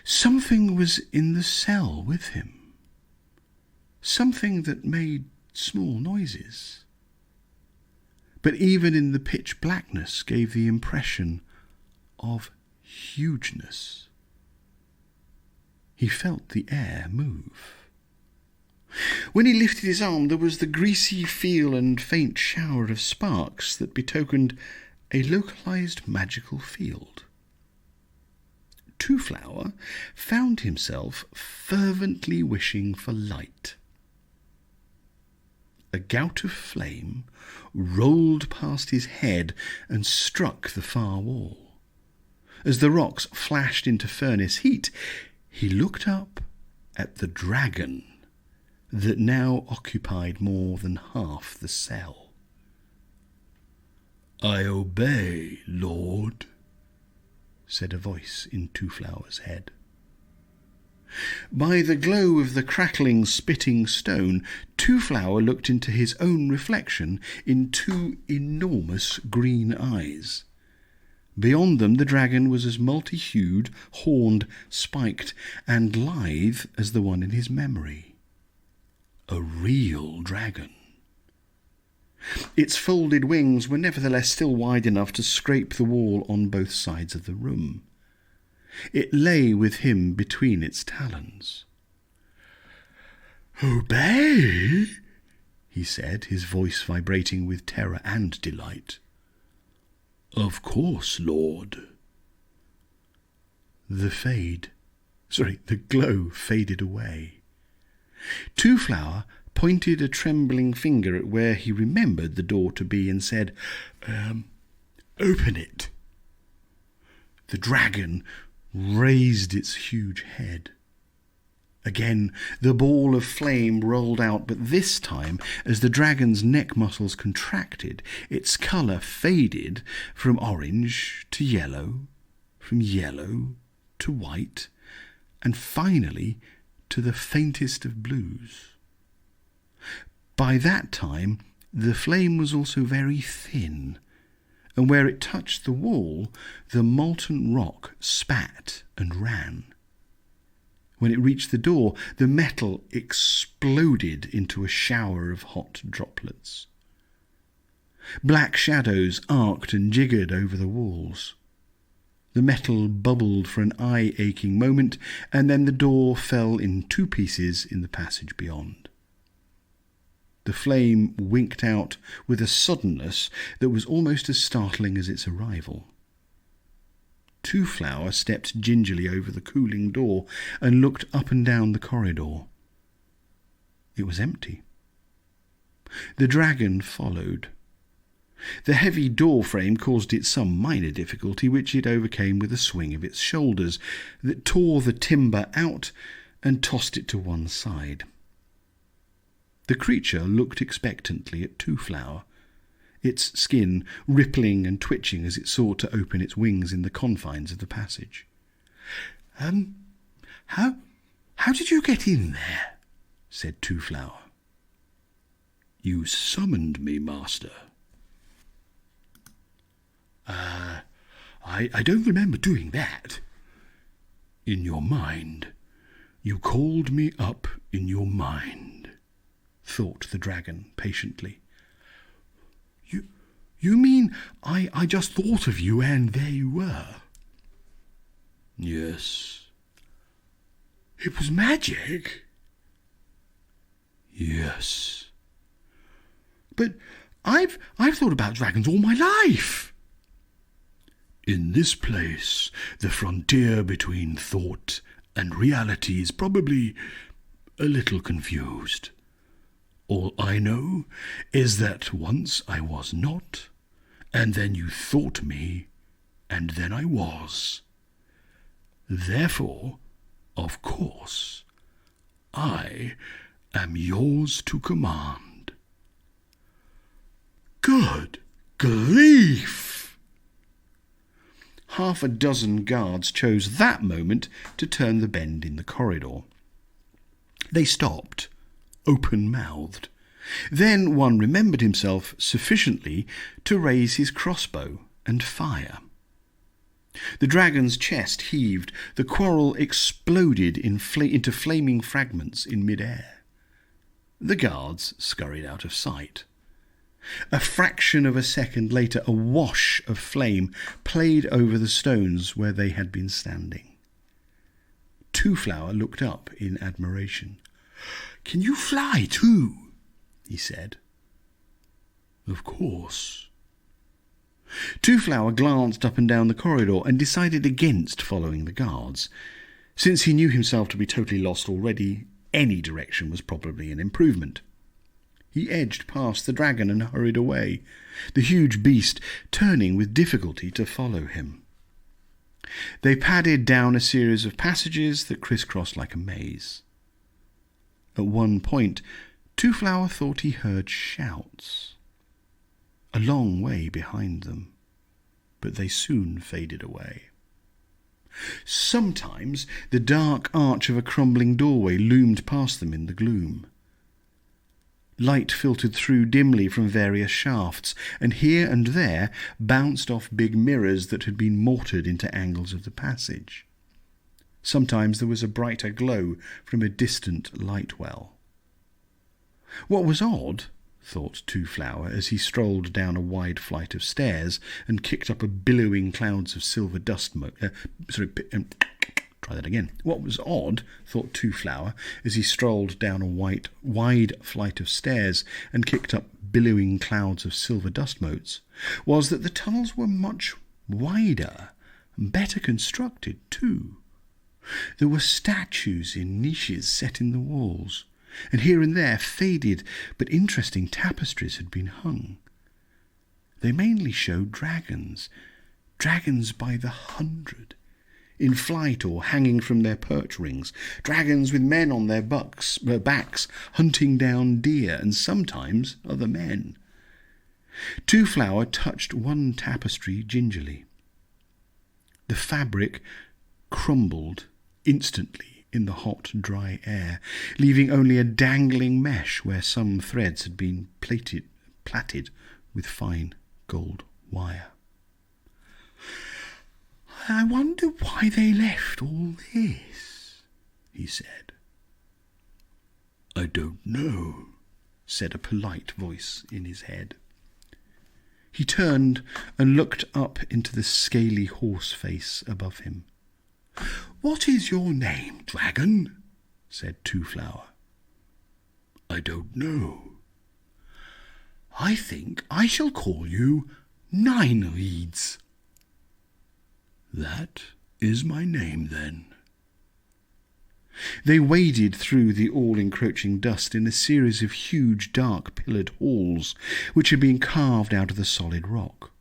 Something was in the cell with him. Something that made small noises. But even in the pitch blackness gave the impression of hugeness. He felt the air move. When he lifted his arm, there was the greasy feel and faint shower of sparks that betokened a localized magical field. Twoflower found himself fervently wishing for light. A gout of flame rolled past his head and struck the far wall. As the rocks flashed into furnace heat, he looked up at the dragon that now occupied more than half the cell. "I obey, Lord," said a voice in Twoflower's head. By the glow of the crackling, spitting stone, Twoflower looked into his own reflection in two enormous green eyes. Beyond them the dragon was as multi-hued, horned, spiked, and lithe as the one in his memory. A real dragon. Its folded wings were nevertheless still wide enough to scrape the wall on both sides of the room. It lay with him between its talons. "Obey?" he said, his voice vibrating with terror and delight. "Of course, Lord." The glow faded away. Twoflower pointed a trembling finger at where he remembered the door to be and said, "Open it." The dragon raised its huge head. Again the ball of flame rolled out, but this time, as the dragon's neck muscles contracted, its colour faded from orange to yellow, from yellow to white, and finally to the faintest of blues. By that time the flame was also very thin, and where it touched the wall the molten rock spat and ran. When it reached the door, the metal exploded into a shower of hot droplets. Black shadows arced and jiggered over the walls. The metal bubbled for an eye-aching moment, and then the door fell in 2 pieces in the passage beyond. The flame winked out with a suddenness that was almost as startling as its arrival. Twoflower stepped gingerly over the cooling door and looked up and down the corridor. It was empty. The dragon followed. The heavy door frame caused it some minor difficulty, which it overcame with a swing of its shoulders that tore the timber out and tossed it to one side. The creature looked expectantly at Twoflower, its skin rippling and twitching as it sought to open its wings in the confines of the passage. How did you get in there?" said Twoflower. "You summoned me, master." I don't remember doing that." "In your mind. You called me up in your mind," thought the dragon patiently. You mean I just thought of you and there you were?" "Yes." "It was magic?" "Yes." "But I've thought about dragons all my life." "In this place, the frontier between thought and reality is probably a little confused. All I know is that once I was not, and then you thought me, and then I was. Therefore, of course, I am yours to command." "Good grief!" 6 guards chose that moment to turn the bend in the corridor. They stopped, open-mouthed. Then one remembered himself sufficiently to raise his crossbow and fire. The dragon's chest heaved. The quarrel exploded into flaming fragments in mid-air. The guards scurried out of sight. A fraction of a second later, a wash of flame played over the stones where they had been standing. Twoflower looked up in admiration. "Can you fly too?" he said. "Of course." Twoflower glanced up and down the corridor and decided against following the guards. Since he knew himself to be totally lost already, any direction was probably an improvement. He edged past the dragon and hurried away, the huge beast turning with difficulty to follow him. They padded down a series of passages that crisscrossed like a maze. At one point, Twoflower thought he heard shouts, a long way behind them, but they soon faded away. Sometimes the dark arch of a crumbling doorway loomed past them in the gloom. Light filtered through dimly from various shafts, and here and there bounced off big mirrors that had been mortared into angles of the passage. Sometimes there was a brighter glow from a distant light well. What was odd, thought Twoflower as he strolled down a wide flight of stairs and kicked up a billowing clouds of silver dust What was odd, thought Twoflower, as he strolled down a wide flight of stairs and kicked up billowing clouds of silver dust motes, was that the tunnels were much wider and better constructed too. There were statues in niches set in the walls, and here and there faded but interesting tapestries had been hung. They mainly showed dragons by the 100, in flight or hanging from their perch rings, dragons with men on their backs, hunting down deer and sometimes other men. Twoflower touched one tapestry gingerly. The fabric crumbled instantly in the hot, dry air, leaving only a dangling mesh where some threads had been plaited with fine gold wire. "I wonder why they left all this," he said. "I don't know," said a polite voice in his head. He turned and looked up into the scaly horse face above him. "What is your name, dragon?" said Twoflower. "I don't know." "I think I shall call you Nine Reeds." "That is my name, then." They waded through the all-encroaching dust in a series of huge dark pillared halls which had been carved out of the solid rock.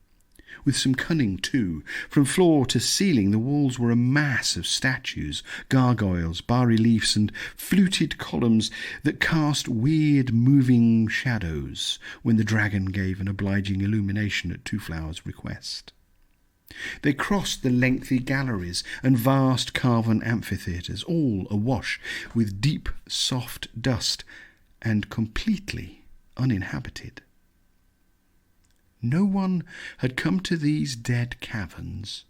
With some cunning, too, from floor to ceiling the walls were a mass of statues, gargoyles, bas-reliefs and fluted columns that cast weird moving shadows when the dragon gave an obliging illumination at Twoflower's request. They crossed the lengthy galleries and vast carven amphitheatres, all awash with deep, soft dust and completely uninhabited. No one had come to these dead caverns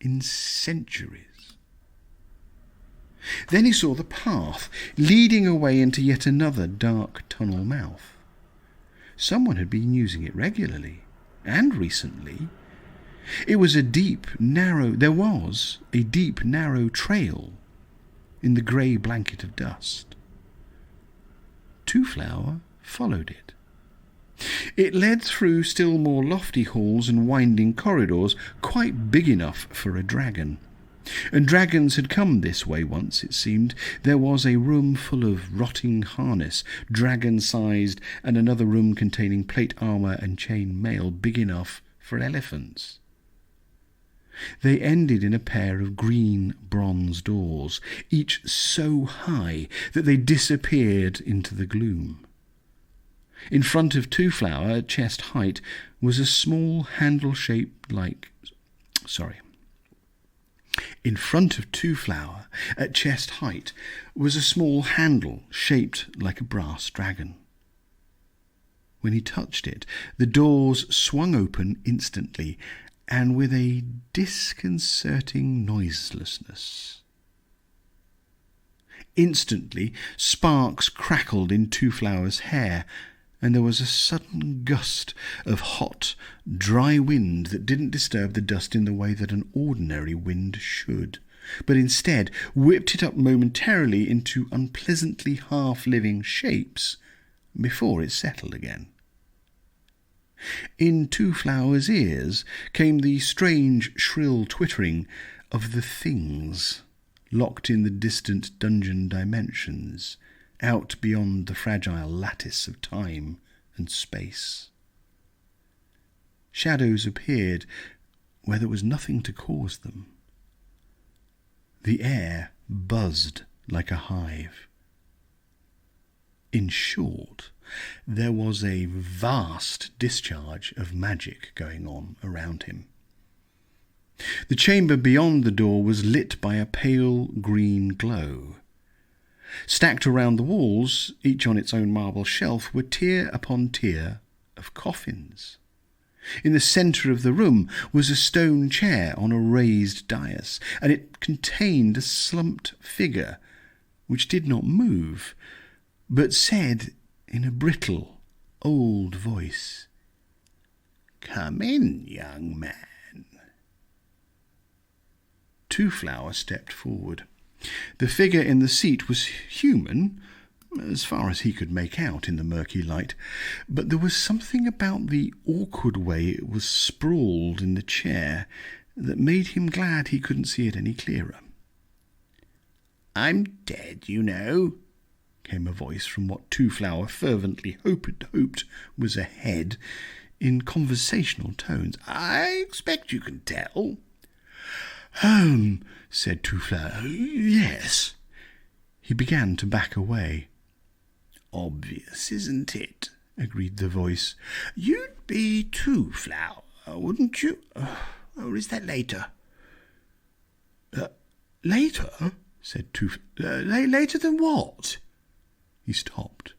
in centuries. Then he saw the path leading away into yet another dark tunnel mouth. Someone had been using it regularly, and recently. There was a deep, narrow trail in the grey blanket of dust. Twoflower followed it. It led through still more lofty halls and winding corridors, quite big enough for a dragon. And dragons had come this way once, it seemed. There was a room full of rotting harness, dragon-sized, and another room containing plate armour and chain mail big enough for elephants. They ended in a pair of green bronze doors, each so high that they disappeared into the gloom. In front of Twoflower, at chest height, was a small handle-shaped In front of Twoflower, at chest height, was a small handle shaped like a brass dragon. When he touched it, the doors swung open instantly, and with a disconcerting noiselessness. Instantly, sparks crackled in Twoflower's hair, and there was a sudden gust of hot, dry wind that didn't disturb the dust in the way that an ordinary wind should, but instead whipped it up momentarily into unpleasantly half-living shapes before it settled again. In Twoflower's ears came the strange, shrill twittering of the things locked in the distant dungeon dimensions, out beyond the fragile lattice of time and space. Shadows appeared where there was nothing to cause them. The air buzzed like a hive. In short, there was a vast discharge of magic going on around him. The chamber beyond the door was lit by a pale green glow. Stacked around the walls, each on its own marble shelf, were tier upon tier of coffins. In the centre of the room was a stone chair on a raised dais, and it contained a slumped figure which did not move, but said in a brittle, old voice, "Come in, young man." Twoflower stepped forward. The figure in the seat was human, as far as he could make out in the murky light, but there was something about the awkward way it was sprawled in the chair that made him glad he couldn't see it any clearer. "I'm dead, you know," came a voice from what Twoflower fervently hoped was a head, in conversational tones. "I expect you can tell." Said Twoflower. "Yes." He began to back away. "Obvious, isn't it?" agreed the voice. "You'd be Twoflower, wouldn't you? Or is that later?" "Later?" said Twoflower. "Later than what?" He stopped.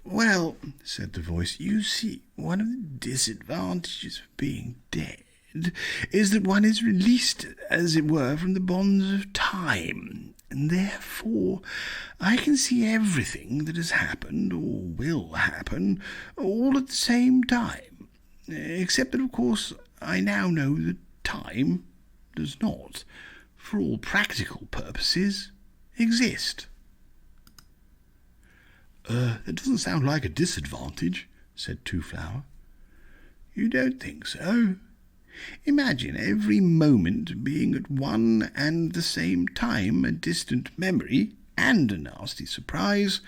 "Well," said the voice, "you see, one of the disadvantages of being dead is that one is released, as it were, from the bonds of time, and therefore I can see everything that has happened or will happen all at the same time. except that, of course, I now know that time does not, for all practical purposes, exist." "That doesn't sound like a disadvantage," said Twoflower. "You don't think so? Imagine every moment being at one and the same time a distant memory and a nasty surprise,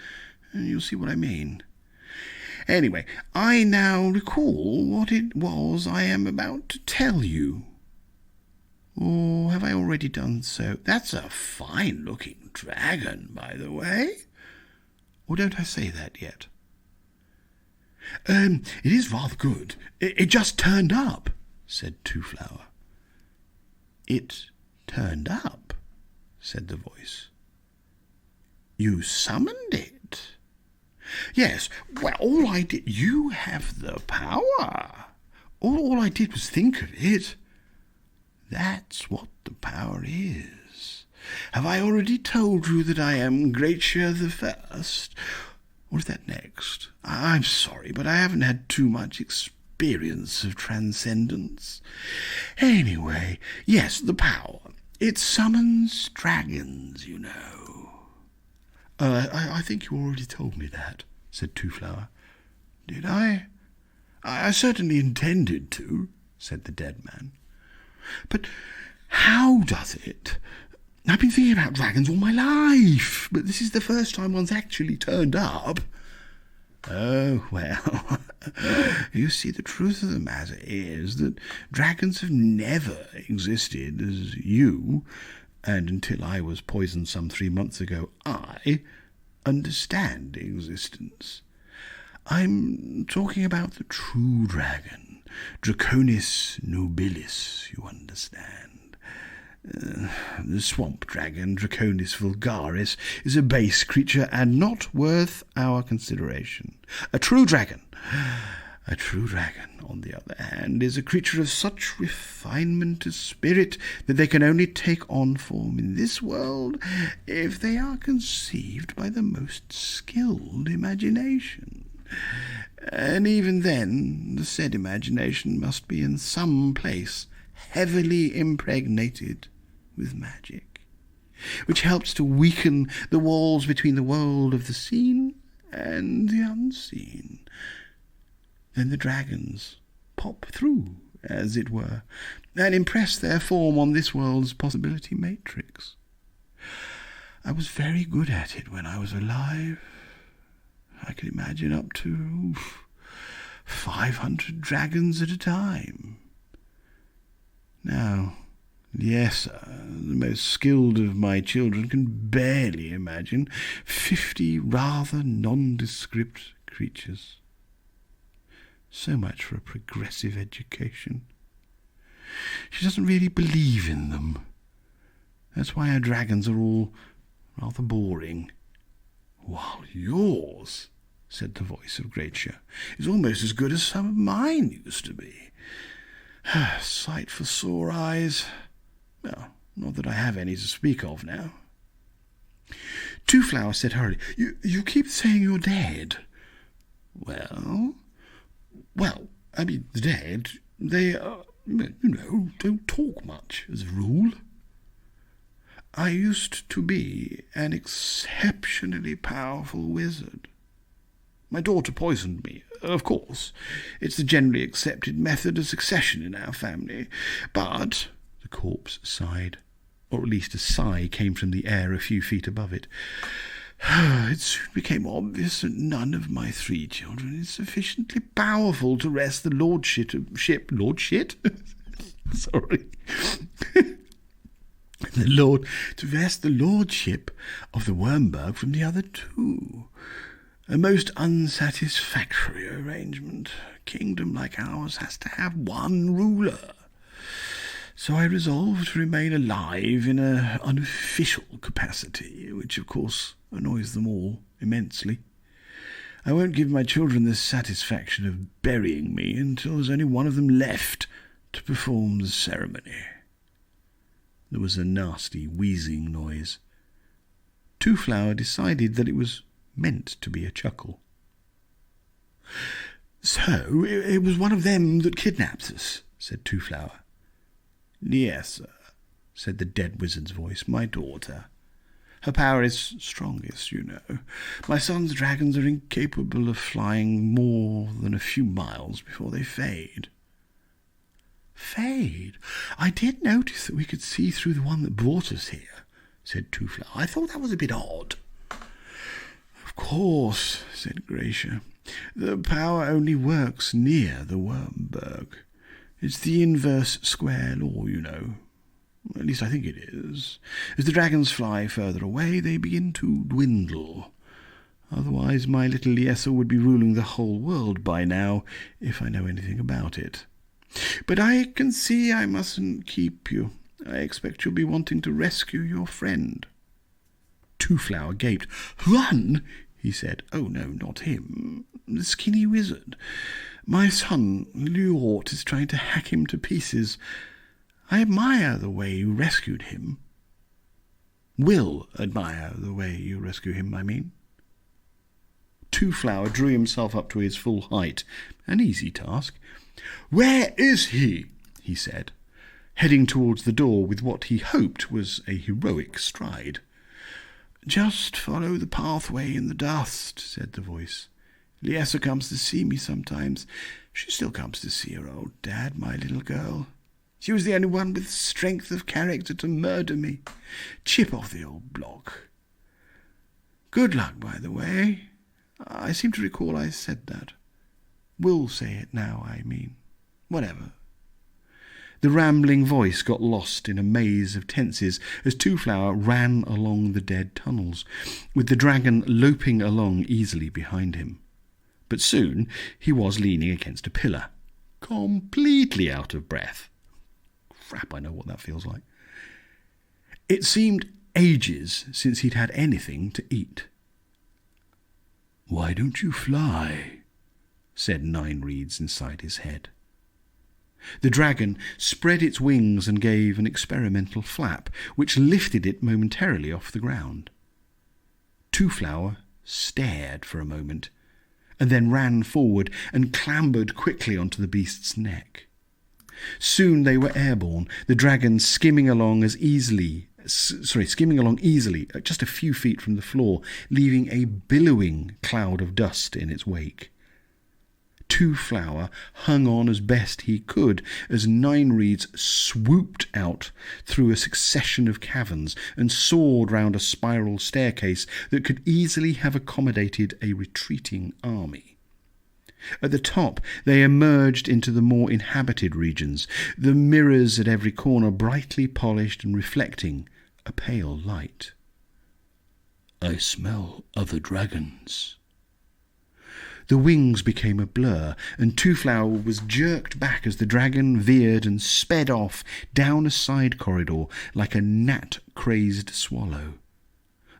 and you'll see what I mean. Anyway, I now recall what it was I am about to tell you. Or have I already done so? That's a fine-looking dragon, by the way. Or don't I say that yet?" It is rather good. It just turned up," said Twoflower. "It turned up," said the voice. "You summoned it?" "Yes. Well, all I did... You have the power. All I did was think of it. That's what the power is. Have I already told you that I am Gratia the First? Or is that next? I'm sorry, but I haven't had too much experience of transcendence. Anyway, yes, the power. It summons dragons, you know." I think you already told me that," said Twoflower. "Did I? I certainly intended to," said the dead man. "But how does it? I've been thinking about dragons all my life, but this is the first time one's actually turned up." "Oh, well, you see, the truth of the matter is that dragons have never existed as you, and until I was poisoned some 3 months ago, I understand existence. I'm talking about the true dragon, Draconis nobilis, you understand. The swamp dragon, Draconis vulgaris, is a base creature and not worth our consideration. A true dragon, on the other hand, is a creature of such refinement of spirit that they can only take on form in this world if they are conceived by the most skilled imagination. And even then, the said imagination must be in some place heavily impregnated with magic, which helps to weaken the walls between the world of the seen and the unseen. Then the dragons pop through, as it were, and impress their form on this world's possibility matrix. I was very good at it when I was alive. I could imagine up to 500 dragons at a time. Now, yes, the most skilled of my children can barely imagine 50 rather nondescript creatures. So much for a progressive education. She doesn't really believe in them. That's why our dragons are all rather boring. While yours, said the voice of Gratia, is almost as good as some of mine used to be. Sight for sore eyes. Well, not that I have any to speak of now. Twoflower said hurriedly, You keep saying you're dead. Well, I mean, the dead, they, don't talk much, as a rule. I used to be an exceptionally powerful wizard. My daughter poisoned me, of course. It's the generally accepted method of succession in our family. But, the corpse sighed, or at least a sigh came from the air a few feet above it. It soon became obvious that none of my 3 children is sufficiently powerful to wrest the lordship? Sorry. To wrest the lordship of the Wyrmberg from the other 2. A most unsatisfactory arrangement. A kingdom like ours has to have one ruler. So I resolved to remain alive in an unofficial capacity, which of course annoys them all immensely. I won't give my children the satisfaction of burying me until there's only one of them left to perform the ceremony. There was a nasty wheezing noise. Twoflower decided that it was meant to be a chuckle. So it was one of them that kidnapped us, said Twoflower. Yes, sir, said the dead wizard's voice, my daughter. Her power is strongest, you know. My son's dragons are incapable of flying more than a few miles before they fade. Fade? I did notice that we could see through the one that brought us here, said Twoflower. I thought that was a bit odd. Of course, said Gracia. The power only works near the Wyrmberg. It's the inverse square law, you know. At least I think it is. As the dragons fly further away, they begin to dwindle. Otherwise, my little Liesa would be ruling the whole world by now, if I know anything about it. But I can see I mustn't keep you. I expect you'll be wanting to rescue your friend. Twoflower gaped. Hrun? He said. Oh, no, not him. The skinny wizard. My son, Liort, is trying to hack him to pieces. I admire the way you rescued him. Will admire the way you rescue him, I mean. Twoflower drew himself up to his full height. An easy task. Where is he? He said, heading towards the door with what he hoped was a heroic stride. Just follow the pathway in the dust, said the voice. Liesa comes to see me sometimes. She still comes to see her old dad, my little girl. She was the only one with strength of character to murder me. Chip off the old block. Good luck, by the way. I seem to recall I said that. Will say it now, I mean. Whatever. The rambling voice got lost in a maze of tenses as Twoflower ran along the dead tunnels, with the dragon loping along easily behind him. But soon he was leaning against a pillar, completely out of breath. Crap, I know what that feels like. It seemed ages since he'd had anything to eat. Why don't you fly? Said Nine Reeds inside his head. The dragon spread its wings and gave an experimental flap, which lifted it momentarily off the ground. Twoflower stared for a moment, and then ran forward and clambered quickly onto the beast's neck. Soon they were airborne, the dragon skimming along easily, just a few feet from the floor, leaving a billowing cloud of dust in its wake. Twoflower hung on as best he could as Nine Reeds swooped out through a succession of caverns and soared round a spiral staircase that could easily have accommodated a retreating army. At the top they emerged into the more inhabited regions, the mirrors at every corner brightly polished and reflecting a pale light. I smell other dragons. The wings became a blur, and Twoflower was jerked back as the dragon veered and sped off down a side corridor like a gnat-crazed swallow.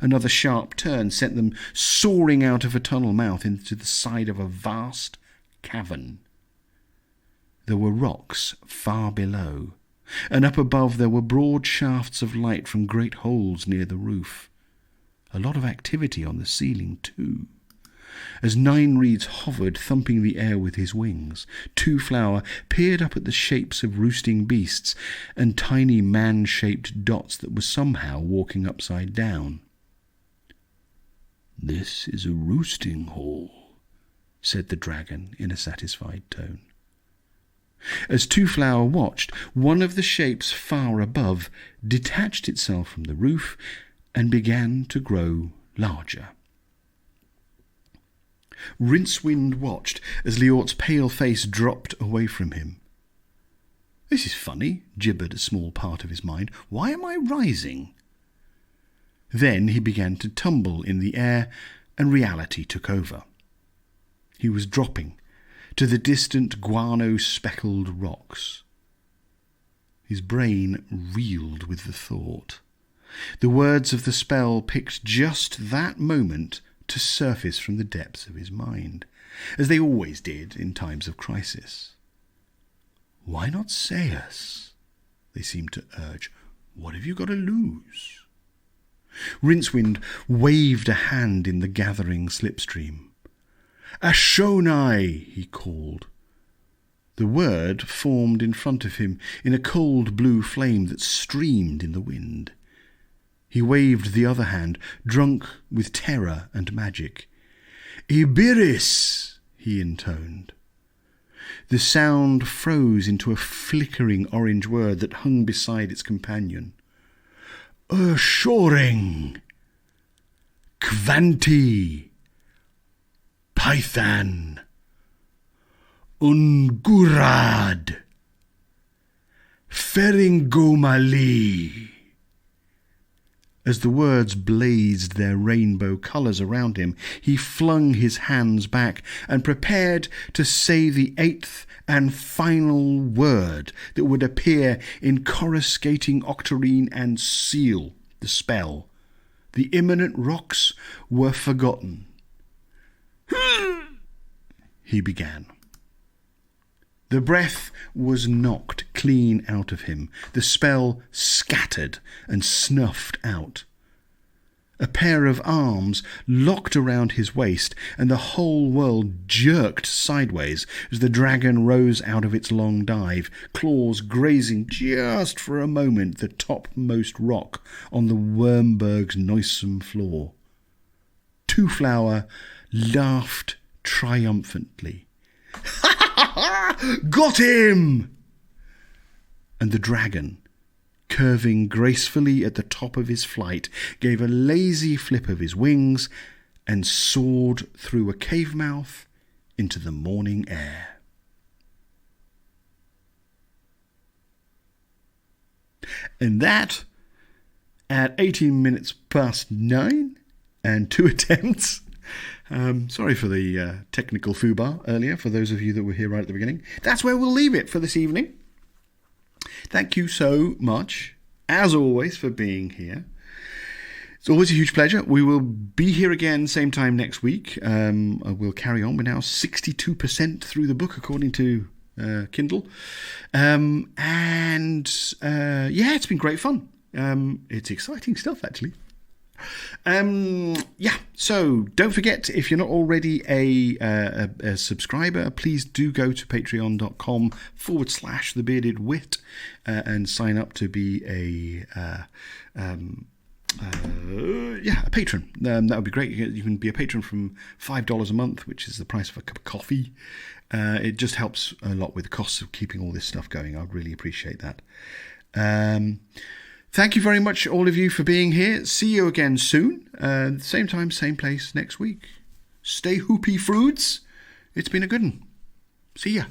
Another sharp turn sent them soaring out of a tunnel mouth into the side of a vast cavern. There were rocks far below, and up above there were broad shafts of light from great holes near the roof. A lot of activity on the ceiling, too. As Nine Reeds hovered, thumping the air with his wings, Twoflower peered up at the shapes of roosting beasts and tiny man-shaped dots that were somehow walking upside down. This is a roosting hall, said the dragon in a satisfied tone. As Twoflower watched, one of the shapes far above detached itself from the roof and began to grow larger. Rincewind watched as Liort's pale face dropped away from him. This is funny, gibbered a small part of his mind. Why am I rising? Then he began to tumble in the air, and reality took over. He was dropping to the distant guano-speckled rocks. His brain reeled with the thought. The words of the spell picked just that moment to surface from the depths of his mind, as they always did in times of crisis. Why not say us? They seemed to urge. What have you got to lose? Rincewind waved a hand in the gathering slipstream. Ashonai, he called. The word formed in front of him in a cold blue flame that streamed in the wind. He waved the other hand, drunk with terror and magic. Ibiris, he intoned. The sound froze into a flickering orange word that hung beside its companion. Shoring, Kvanti, Python, Ungurad, Feringomali. As the words blazed their rainbow colours around him, he flung his hands back and prepared to say the eighth and final word that would appear in coruscating octarine and seal the spell. The imminent rocks were forgotten. He began. The breath was knocked clean out of him, the spell scattered and snuffed out. A pair of arms locked around his waist, and the whole world jerked sideways as the dragon rose out of its long dive, claws grazing just for a moment the topmost rock on the Wyrmberg's noisome floor. Twoflower laughed triumphantly. Got him! And the dragon, curving gracefully at the top of his flight, gave a lazy flip of his wings and soared through a cave mouth into the morning air. And that, at 18 minutes past 9 and 2 attempts. Sorry for the technical foobar earlier, for those of you that were here right at the beginning. That's where we'll leave it for this evening. Thank you so much, as always, for being here. It's always a huge pleasure. We will be here again same time next week. We'll carry on. We're now 62% through the book, according to Kindle. Yeah, it's been great fun. It's exciting stuff, actually. So don't forget, if you're not already a subscriber, please do go to patreon.com/thebeardedwit and sign up to be a patron. That would be great. You can be a patron from $5 a month, which is the price of a cup of coffee. It just helps a lot with the costs of keeping all this stuff going. I'd really appreciate that. Thank you very much, all of you, for being here. See you again soon. Same time, same place next week. Stay hoopy, fruits. It's been a good one. See ya.